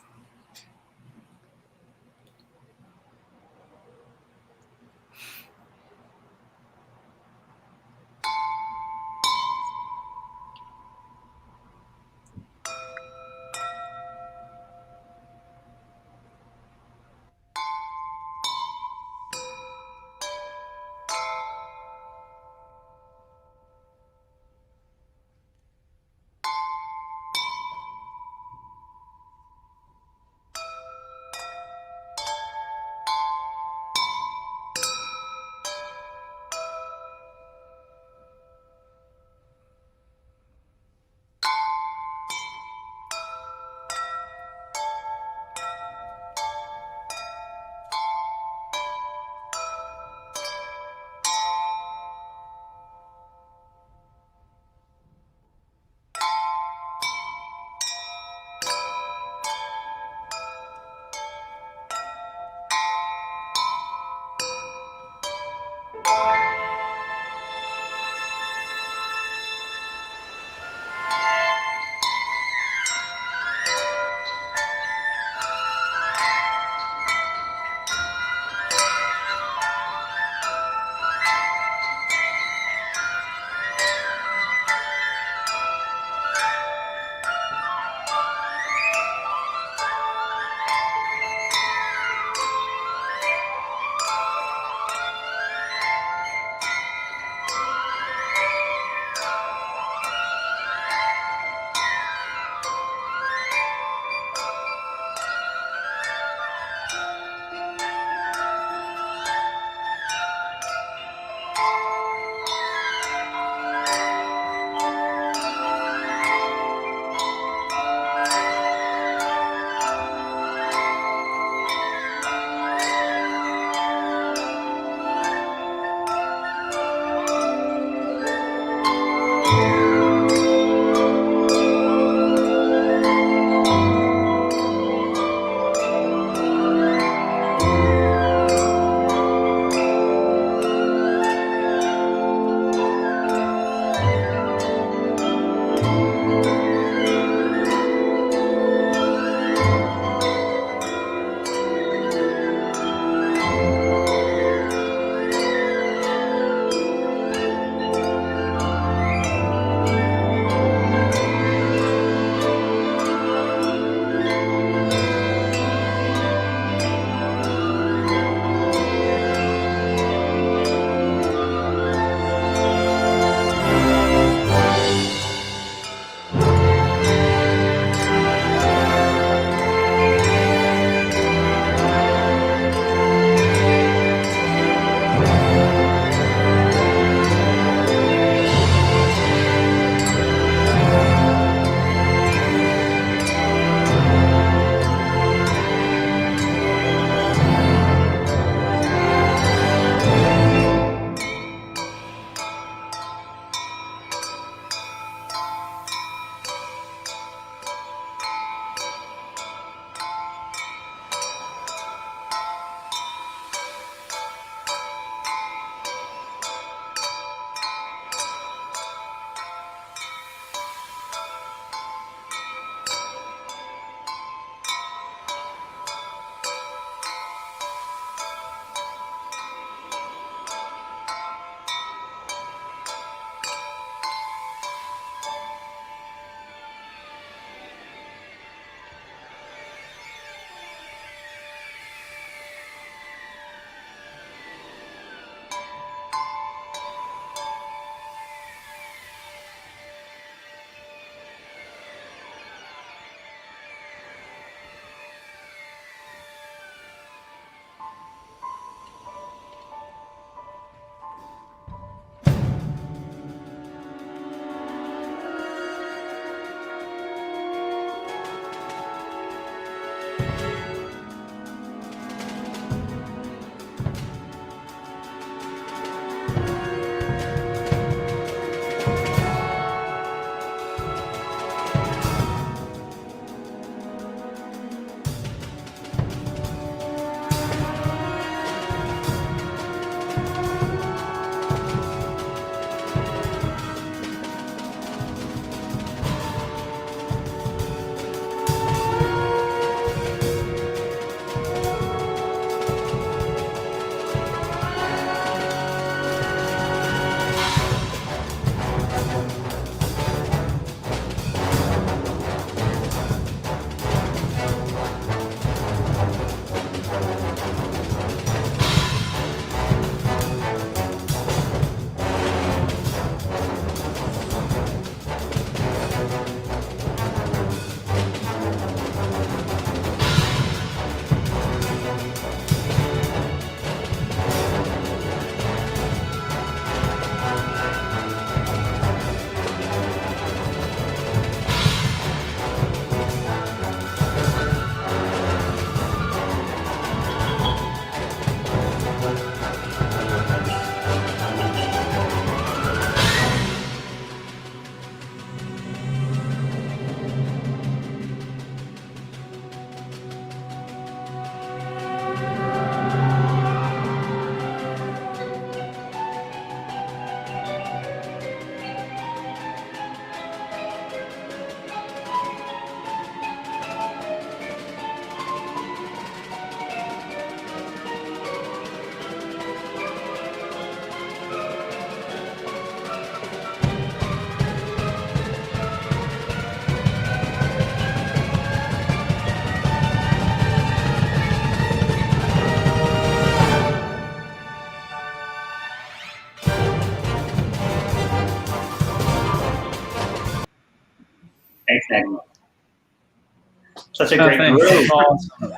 Such a great group. Awesome.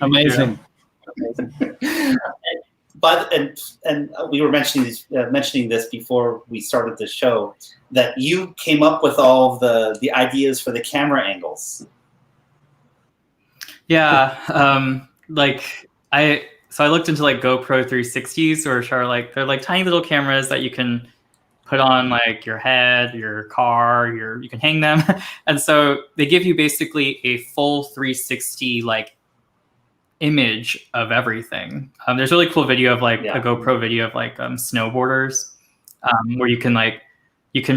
Amazing. But and we were mentioning this before we started the show, that you came up with all of the ideas for the camera angles. Yeah, I looked into like GoPro 360s, which are like, they're like tiny little cameras that you can put on like your head, your car, you can hang them. And so they give you basically a full 360 like image of everything. There's a really cool video of like a GoPro video of like snowboarders, where you can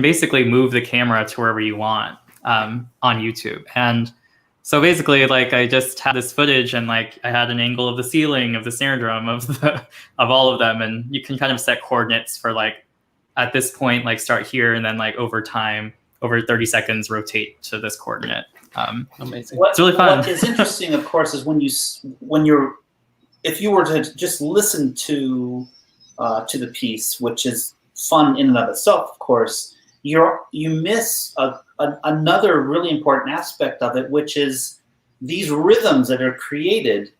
basically move the camera to wherever you want on YouTube. And so basically, like, I just had this footage, and like I had an angle of the ceiling, of the snare drum, of all of them, and you can kind of set coordinates for like, at this point, like start here, and then like over time, over 30 seconds, rotate to this coordinate. Amazing. It's really fun. What is interesting, of course, is if you were to just listen to the piece, which is fun in and of itself, of course, you miss another really important aspect of it, which is these rhythms that are created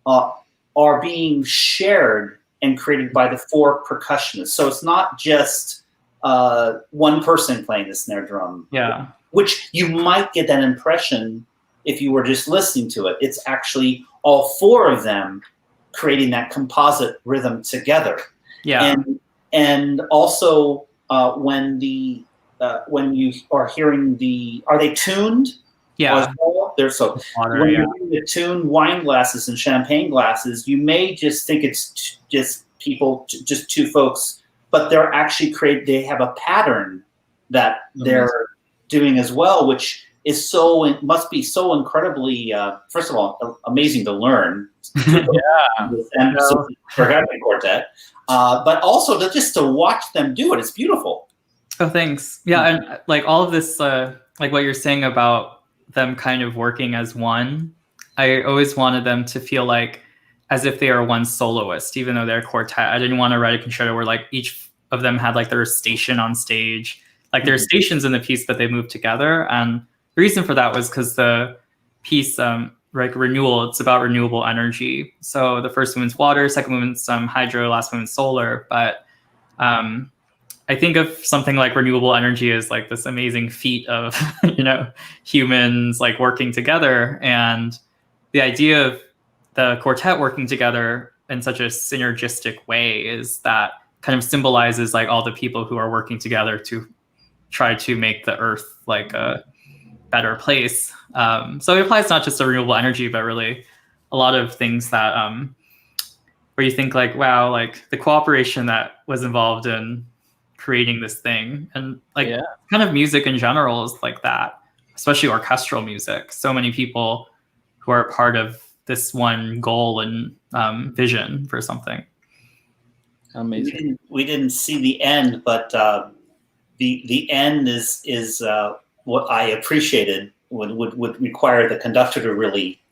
are being shared and created by the four percussionists. So it's not just one person playing the snare drum. Yeah. Which you might get that impression if you were just listening to it. It's actually all four of them creating that composite rhythm together. Yeah. And also when you are hearing are they tuned? Yeah. They're so Water, when you're hearing the tuned wine glasses and champagne glasses, you may just think it's just people, just two folks, but they're actually they have a pattern that they're doing as well, which is must be so incredibly, first of all, amazing to learn. Percussion quartet, but also just to watch them do it, it's beautiful. Oh, thanks. Yeah, and like all of this, like what you're saying about them kind of working as one, I always wanted them to feel like as if they are one soloist, even though they're a quartet. I didn't want to write a concerto where like each of them had like their station on stage. Like there are stations in the piece, but they move together. And the reason for that was because the piece, like renewal, it's about renewable energy. So the first movement's water, second movement's hydro, last movement's solar. But I think of something like renewable energy as like this amazing feat of, humans like working together. And the idea of the quartet working together in such a synergistic way is that kind of symbolizes like all the people who are working together to try to make the earth like a better place. So it applies not just to renewable energy, but really a lot of things that where you think like, wow, like the cooperation that was involved in creating this thing. And like kind of music in general is like that, especially orchestral music. So many people who are part of this one goal and vision for something. Amazing. We didn't see the end, but the end is what I appreciated. Would require the conductor to really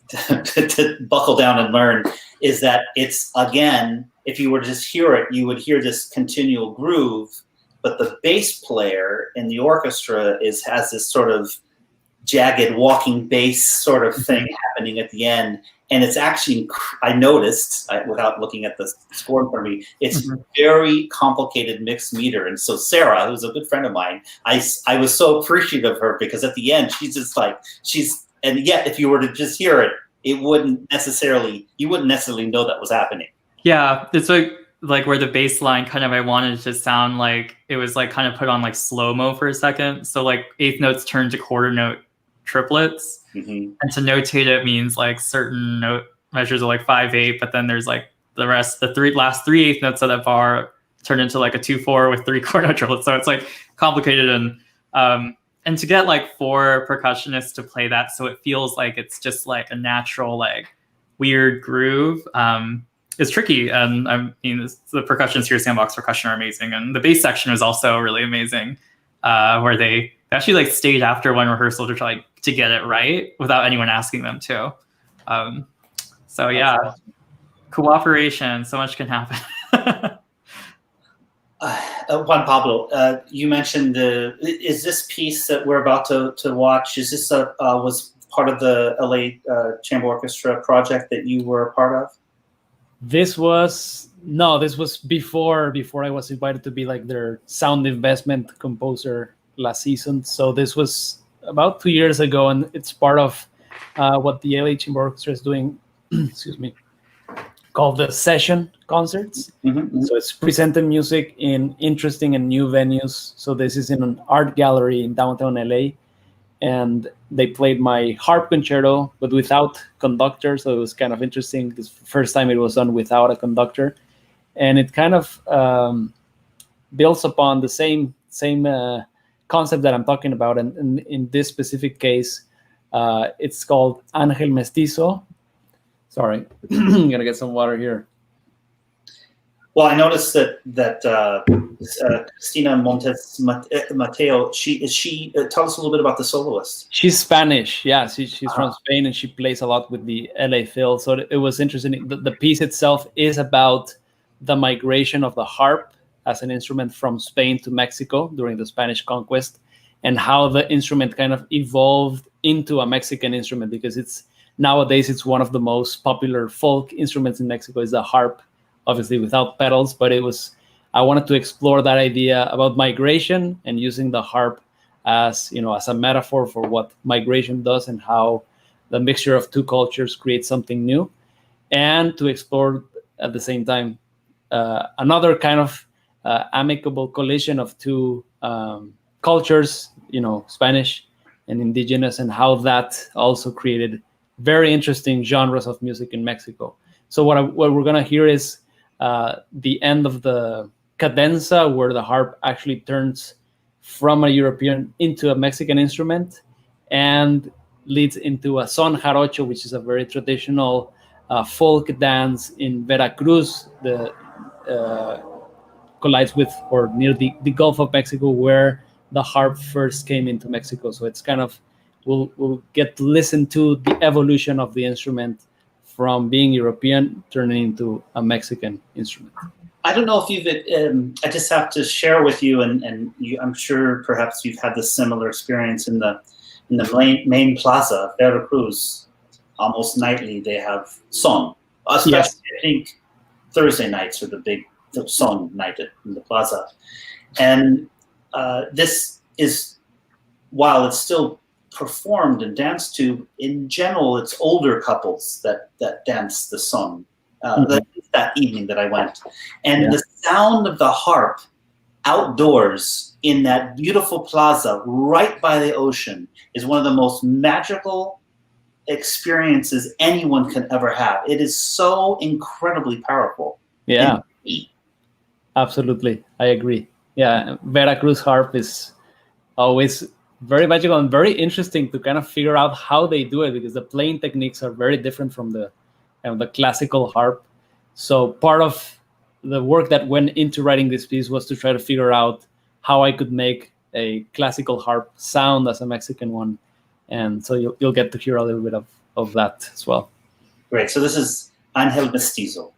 to buckle down and learn. Is that it's, again, if you were to just hear it, you would hear this continual groove, but the bass player in the orchestra has this sort of jagged walking bass sort of thing happening at the end. And it's actually, I noticed, without looking at the score in front of me, it's very complicated mixed meter. And so Sarah, who's a good friend of mine, I was so appreciative of her, because at the end, she's just like, and yet if you were to just hear it, you wouldn't necessarily know that was happening. Yeah, it's like where the bass line kind of, I wanted it to sound like it was like kind of put on like slow-mo for a second. So like eighth notes turn to quarter note triplets. And to notate it means like certain note measures are like 5/8, but then there's like the rest, last three eighth notes of that bar turn into like a 2/4 with 3 quarter note triplets. So it's like complicated, and to get like 4 percussionists to play that so it feels like it's just like a natural like weird groove is tricky. And I mean, the percussionists here, Sandbox Percussion, are amazing, and the bass section was also really amazing, where they actually like stayed after one rehearsal to try to get it right without anyone asking them to. So yeah, cooperation, so much can happen. Juan Pablo, you mentioned is this piece that we're about to watch, is this was part of the LA Chamber Orchestra project that you were a part of? This was before I was invited to be like their sound investment composer last season. So this was about 2 years ago, and it's part of what the LA Chamber Orchestra is doing, excuse me, called the session concerts. Mm-hmm. So it's presenting music in interesting and new venues. So this is in an art gallery in downtown LA, and they played my harp concerto, but without conductor. So it was kind of interesting. This first time it was done without a conductor, and it kind of builds upon the same concept that I'm talking about. And in this specific case, it's called Ángel Mestizo. Sorry, I'm gonna get some water here. Well, I noticed that Cristina Montes Mateo. She tell us a little bit about the soloist. She's Spanish, yeah. She's from Spain, and she plays a lot with the LA Phil. So it was interesting. The piece itself is about the migration of the harp as an instrument from Spain to Mexico during the Spanish conquest, and how the instrument kind of evolved into a Mexican instrument, because nowadays it's one of the most popular folk instruments in Mexico is the harp, obviously without pedals. But I wanted to explore that idea about migration and using the harp as a metaphor for what migration does and how the mixture of two cultures creates something new, and to explore at the same time another kind of amicable collision of two cultures, Spanish and indigenous, and how that also created very interesting genres of music in Mexico. So what we're going to hear is the end of the cadenza, where the harp actually turns from a European into a Mexican instrument and leads into a son jarocho, which is a very traditional folk dance in Veracruz, the collides with or near the Gulf of Mexico, where the harp first came into Mexico. So it's kind of, we'll get to listen to the evolution of the instrument from being European turning into a Mexican instrument. I don't know if you've, I just have to share with you, and I'm sure perhaps you've had this similar experience in the main plaza, Veracruz. Almost nightly they have son. Especially, yes. I think Thursday nights are the son night in the plaza. And this is, while it's still performed and danced to, in general, it's older couples that dance the son. That evening that I went, and the sound of the harp outdoors in that beautiful plaza right by the ocean is one of the most magical experiences anyone can ever have. It is so incredibly powerful. Yeah, absolutely, I agree. Yeah, Veracruz harp is always very magical and very interesting to kind of figure out how they do it, because the playing techniques are very different from the classical harp. So part of the work that went into writing this piece was to try to figure out how I could make a classical harp sound as a Mexican one. And so you'll get to hear a little bit of that as well. Great. So this is Ángel Mestizo.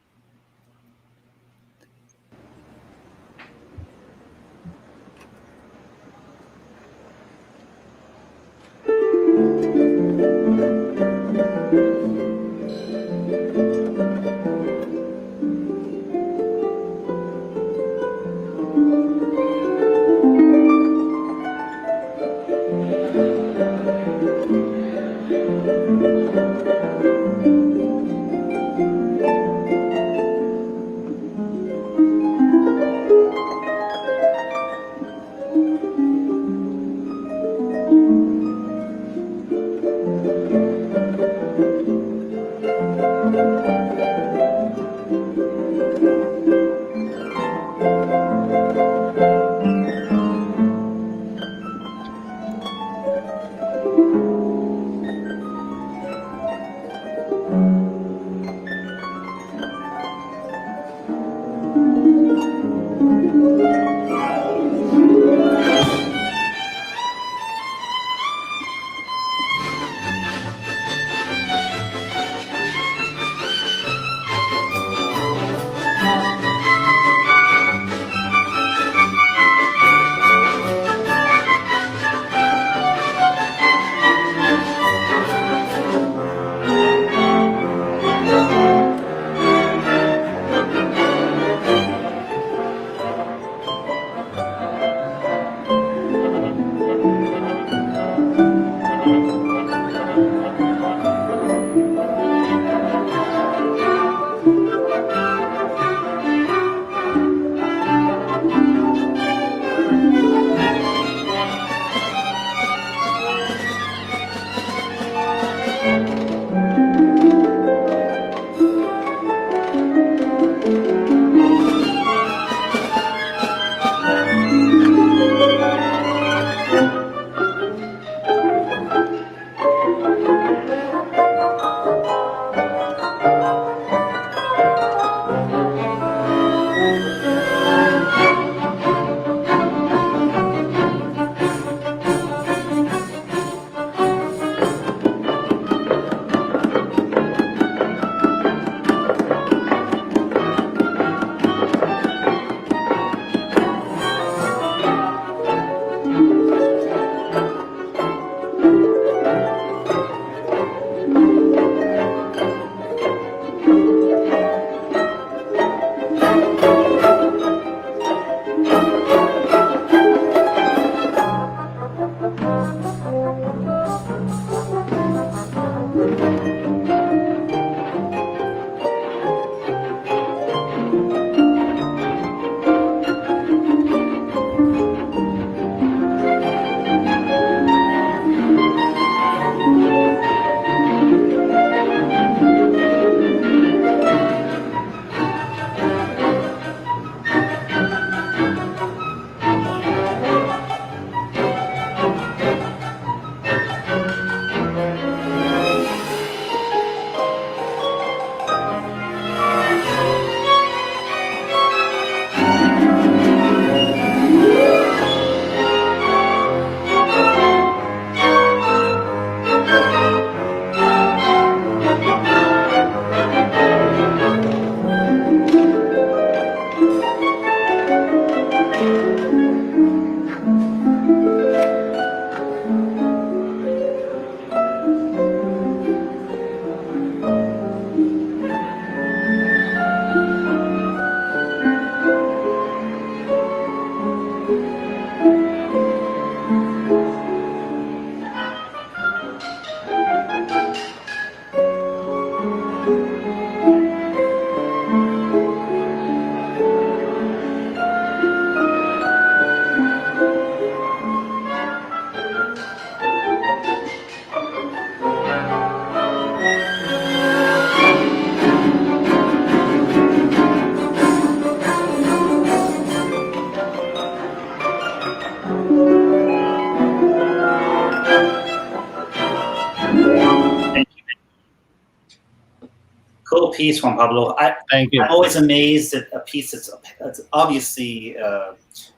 Cool piece, Juan Pablo. Thank you. I'm always amazed at a piece that's obviously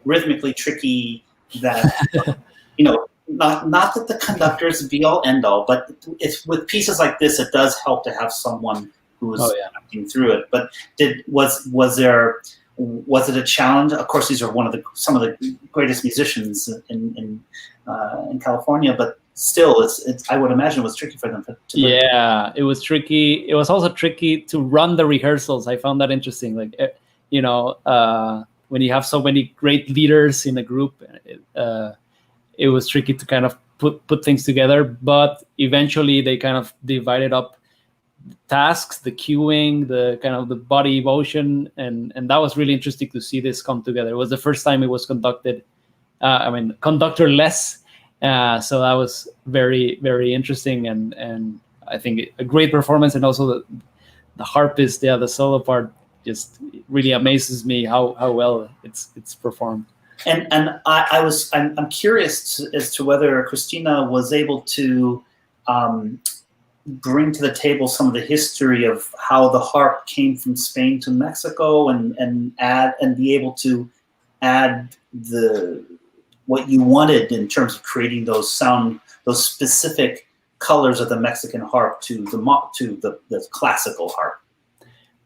rhythmically tricky. That not that the conductor's be all end all, but it's with pieces like this, it does help to have someone who's acting through it. But was it a challenge? Of course, these are some of the greatest musicians in California, but still, it's I would imagine it was tricky for them to yeah, it was tricky. It was also tricky to run the rehearsals. I found that interesting. Like, when you have so many great leaders in a group, it was tricky to kind of put things together. But eventually, they kind of divided up tasks, the cueing, the kind of the body motion, and that was really interesting to see this come together. It was the first time it was conducted. Conductor-less. So that was very, very interesting, and I think a great performance. And also the harpist, the solo part, just really amazes me how well it's performed. And I'm curious as to whether Christina was able to bring to the table some of the history of how the harp came from Spain to Mexico, and be able to add what you wanted in terms of creating those specific colors of the Mexican harp to the classical harp.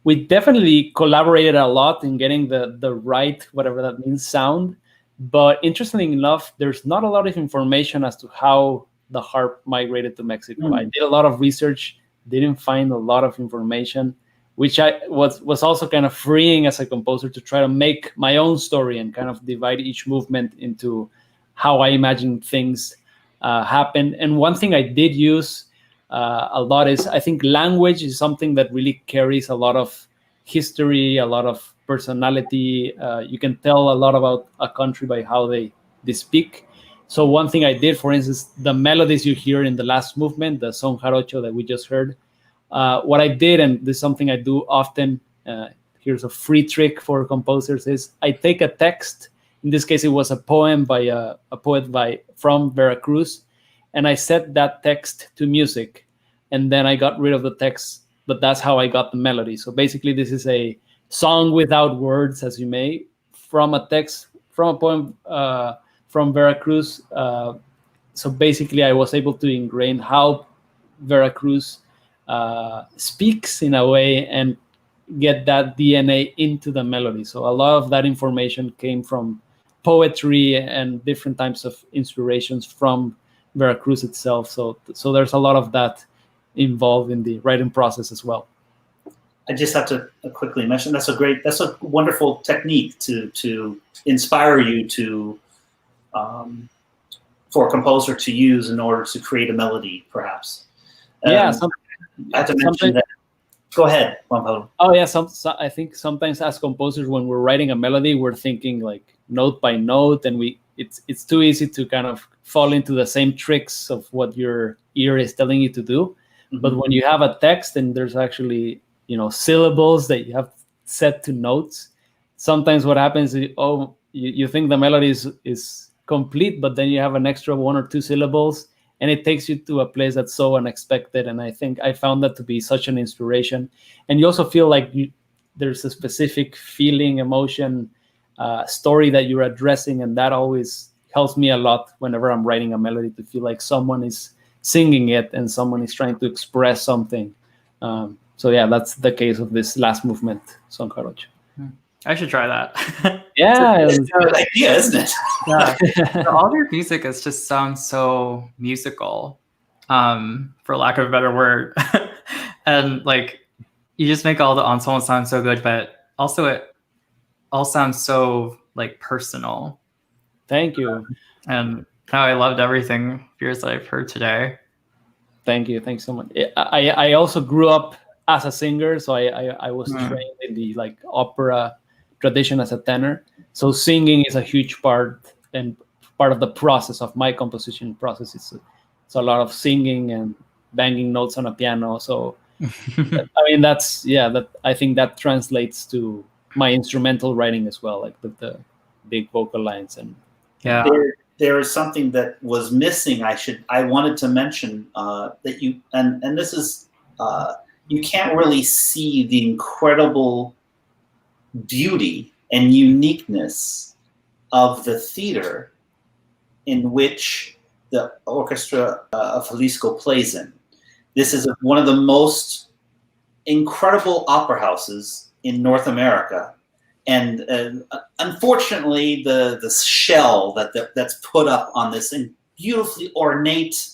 We definitely collaborated a lot in getting the right, whatever that means, sound. But interestingly enough, there's not a lot of information as to how the harp migrated to Mexico. I did a lot of research, didn't find a lot of information, which was also kind of freeing as a composer to try to make my own story and kind of divide each movement into how I imagine things happen. And one thing I did use a lot is, I think language is something that really carries a lot of history, a lot of personality. You can tell a lot about a country by how they speak. So one thing I did, for instance, the melodies you hear in the last movement, the Son Jarocho that we just heard, what I did, and this is something I do often, here's a free trick for composers, is I take a text. In this case, it was a poem by a poet from Veracruz, and I set that text to music, and then I got rid of the text, but that's how I got the melody. So basically, this is a song without words, as you may, from a text, from a poem from Veracruz. So basically, I was able to ingrain how Veracruz speaks in a way and get that DNA into the melody. So a lot of that information came from poetry and different types of inspirations from Veracruz itself. So there's a lot of that involved in the writing process as well. I just have to quickly mention that's a wonderful technique to inspire you to for a composer to use in order to create a melody, perhaps. Yeah, I have to mention that. Go ahead, Juan Pablo. Oh yeah, I think sometimes as composers, when we're writing a melody, we're thinking like note by note, and it's too easy to kind of fall into the same tricks of what your ear is telling you to do. Mm-hmm. But when you have a text and there's actually syllables that you have set to notes, sometimes what happens is you think the melody is complete, but then you have an extra 1 or 2 syllables, and it takes you to a place that's so unexpected. And I think I found that to be such an inspiration. And you also feel like there's a specific feeling, emotion, story that you're addressing, and that always helps me a lot whenever I'm writing a melody, to feel like someone is singing it and someone is trying to express something. So yeah, that's the case of this last movement, Son Jarocho. I should try that. Yeah, it's a good idea, isn't it? Yeah. All your music just sounds so musical, for lack of a better word. And like, you just make all the ensemble sound so good, but also it all sounds so like personal. Thank you. And I loved everything of yours that I've heard today. Thank you. Thanks so much. I also grew up as a singer, so I was trained in the like opera tradition as a tenor. So singing is a huge part of the process of my composition process. It's a lot of singing and banging notes on a piano. So I mean, I think that translates to my instrumental writing as well, like the big vocal lines. And yeah, there is something that was missing. I wanted to mention that you and this is you can't really see the incredible beauty and uniqueness of the theater in which the Orchestra of Jalisco plays in. This is one of the most incredible opera houses in North America. And unfortunately, the shell that's put up on this beautifully ornate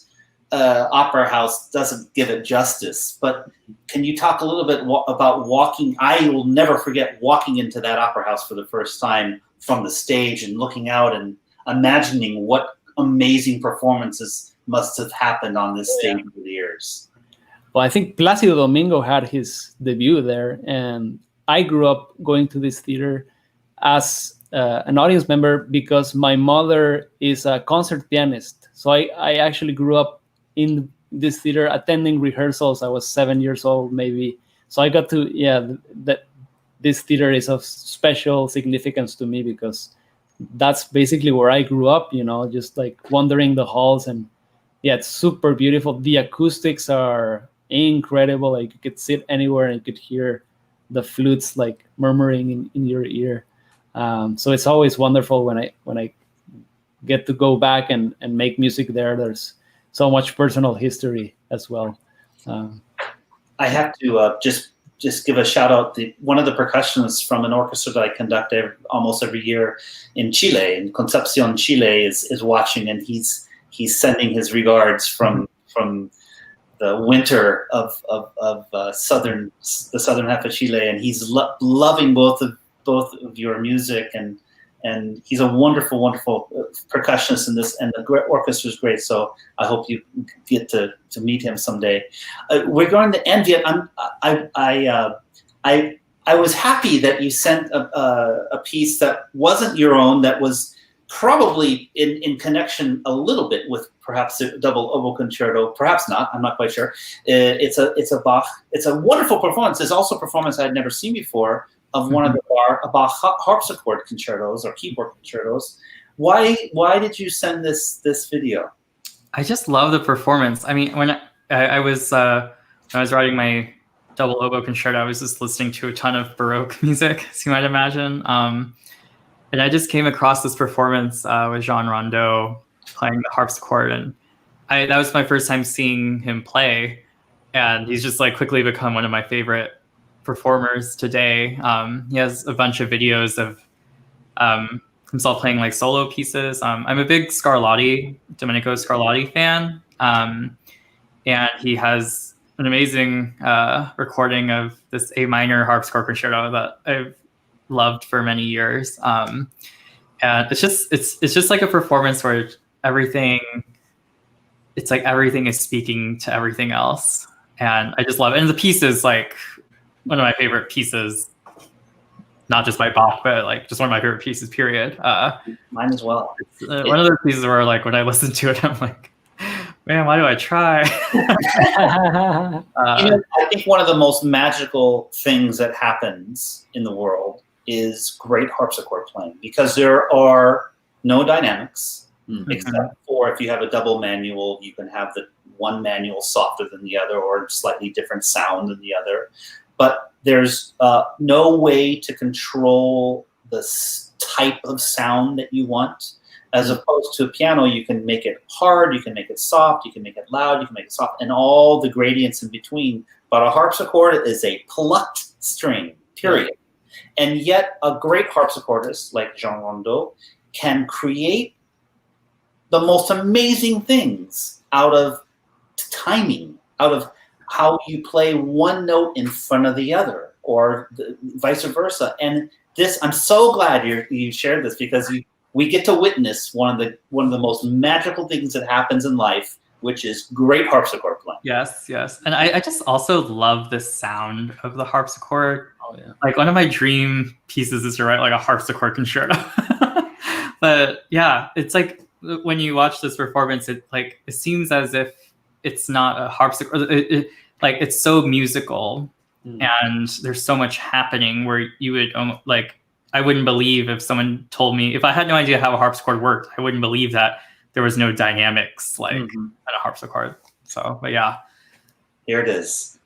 opera house doesn't give it justice. But can you talk a little bit about walking? I will never forget walking into that opera house for the first time from the stage and looking out and imagining what amazing performances must have happened on this stage over the years. Well, I think Plácido Domingo had his debut there, and I grew up going to this theater as an audience member because my mother is a concert pianist. So I actually grew up in this theater attending rehearsals. I was 7 years old, maybe. So I got to, that this theater is of special significance to me because that's basically where I grew up, just like wandering the halls. And yeah, it's super beautiful. The acoustics are incredible. Like you could sit anywhere and you could hear the flutes like murmuring in your ear. So it's always wonderful when I get to go back and make music there. There's so much personal history as well. I have to just give a shout out. One of the percussionists from an orchestra that I conduct almost every year in Chile, in Concepcion, Chile, is watching, and he's sending his regards from the winter of the southern half of Chile, and he's loving both of your music, and he's a wonderful percussionist in this, and the orchestra is great. So I hope you get to meet him someday. We're going to end yet. I was happy that you sent a piece that wasn't your own, that was probably in connection a little bit with perhaps a double oboe concerto, perhaps not. I'm not quite sure. It's a Bach. It's a wonderful performance. It's also a performance I had never seen before of one of the Bach harpsichord concertos or keyboard concertos. Why did you send this video? I just love the performance. I mean, when I was writing my double oboe concerto, I was just listening to a ton of Baroque music, as you might imagine. And I just came across this performance with Jean Rondeau playing the harpsichord, and that was my first time seeing him play. And he's just like quickly become one of my favorite performers today. He has a bunch of videos of himself playing like solo pieces. I'm a big Domenico Scarlatti fan, and he has an amazing recording of this A minor harpsichord concerto that I've loved for many years. And it's just like a performance where everything is speaking to everything else, and I just love it. And the piece is like one of my favorite pieces, not just by Bach, but like just one of my favorite pieces, period. Mine as well. One of those pieces where like when I listen to it, I'm like, man, why do I try? I think one of the most magical things that happens in the world is great harpsichord playing, because there are no dynamics, except for if you have a double manual, you can have the one manual softer than the other or slightly different sound than the other. But there's no way to control the type of sound that you want. As opposed to a piano, you can make it hard, you can make it soft, you can make it loud, you can make it soft, and all the gradients in between. But a harpsichord is a plucked string, period. And yet a great harpsichordist like Jean Rondeau can create the most amazing things out of timing, out of how you play one note in front of the other, or vice versa. And this, I'm so glad you shared this, because we get to witness one of the most magical things that happens in life, which is great harpsichord playing. Yes. And I just also love the sound of the harpsichord. Oh, yeah. Like one of my dream pieces is to write like a harpsichord concerto. But yeah, it's like when you watch this performance, it seems as if it's not a harpsichord. Like it's so musical, and there's so much happening where you would I wouldn't believe if someone told me, if I had no idea how a harpsichord worked, I wouldn't believe that there was no dynamics like at a harpsichord. So, but yeah. Here it is.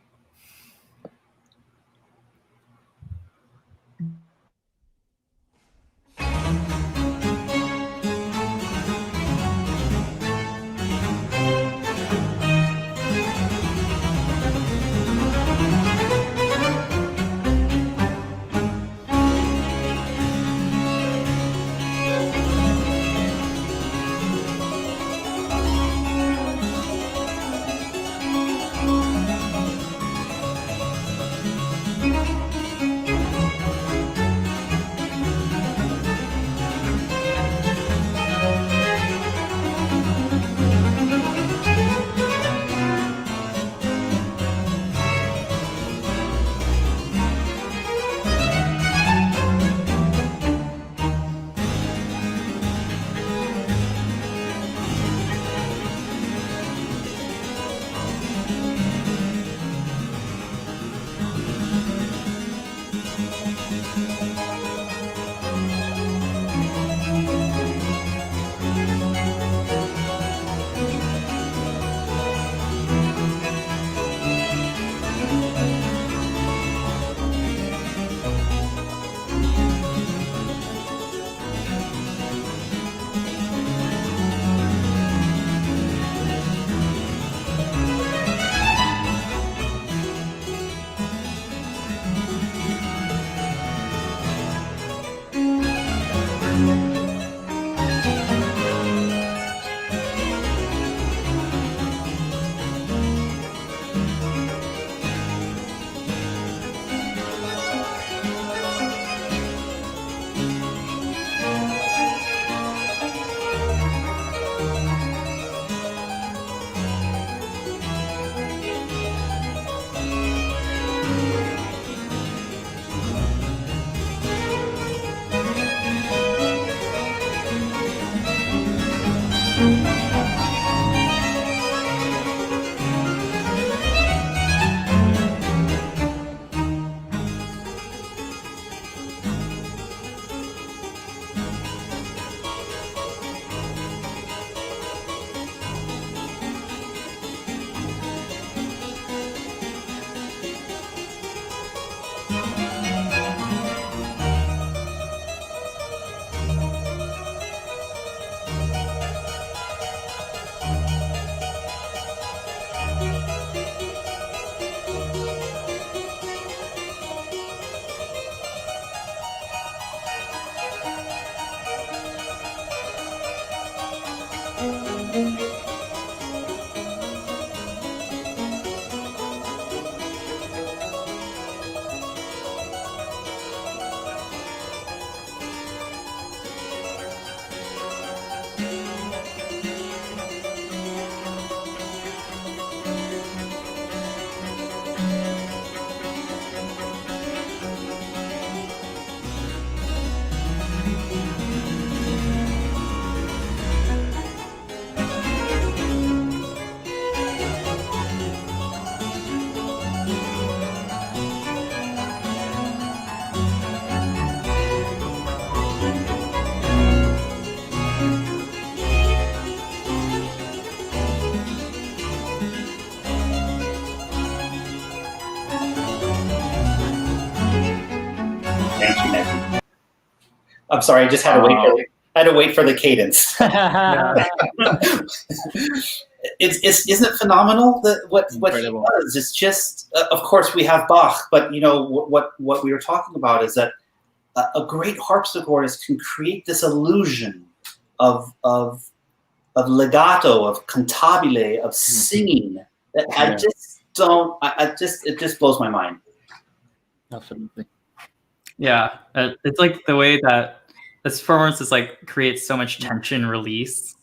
I'm sorry, I just had to wait for the cadence. Isn't it phenomenal that what he does? It's just, of course, we have Bach, but you know what we were talking about is that a great harpsichordist can create this illusion of legato, of cantabile, of singing. That I just don't. It just blows my mind. Absolutely. Yeah, it's like the way that this performance is like creates so much tension release.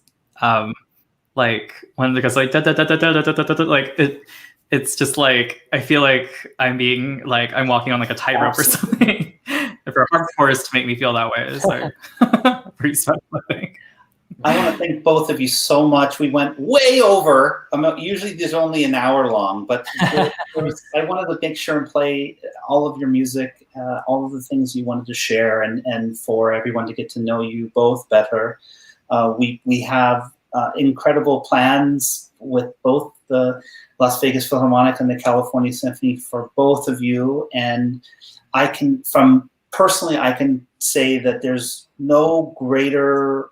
Like when it goes like da, da, da, da, da, da, da, da, like it's just like I feel like I'm being like I'm walking on like a tightrope or something. And for a harpsichordist to make me feel that way is like pretty special, I think. I want to thank both of you so much. We went way over. Usually there's only an hour long, but I wanted to make sure and play all of your music, all of the things you wanted to share, and for everyone to get to know you both better. We have incredible plans with both the Las Vegas Philharmonic and the California Symphony for both of you, and I can say that there's no greater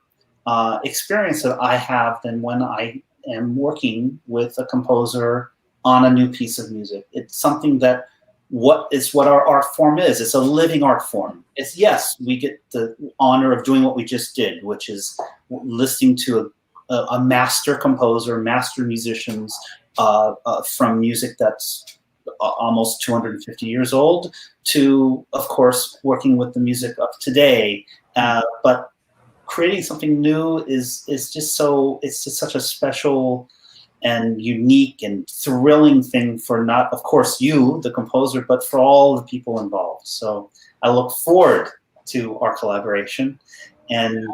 experience that I have than when I am working with a composer on a new piece of music. It's something that what our art form is. It's a living art form. It's, yes, we get the honor of doing what we just did, which is listening to a master composer, master musicians from music that's almost 250 years old to, of course, working with the music of today. But creating something new is just such a special and unique and thrilling thing for not, of course, you, the composer, but for all the people involved. So I look forward to our collaboration, and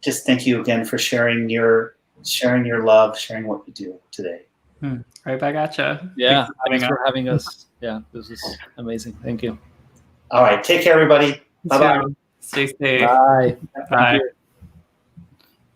just thank you again for sharing your love, sharing what you do today. Right back at you. Yeah, thanks for having us. Yeah, this is amazing. Thank you. All right, take care, everybody. Bye-bye. Stay safe. Bye. Bye.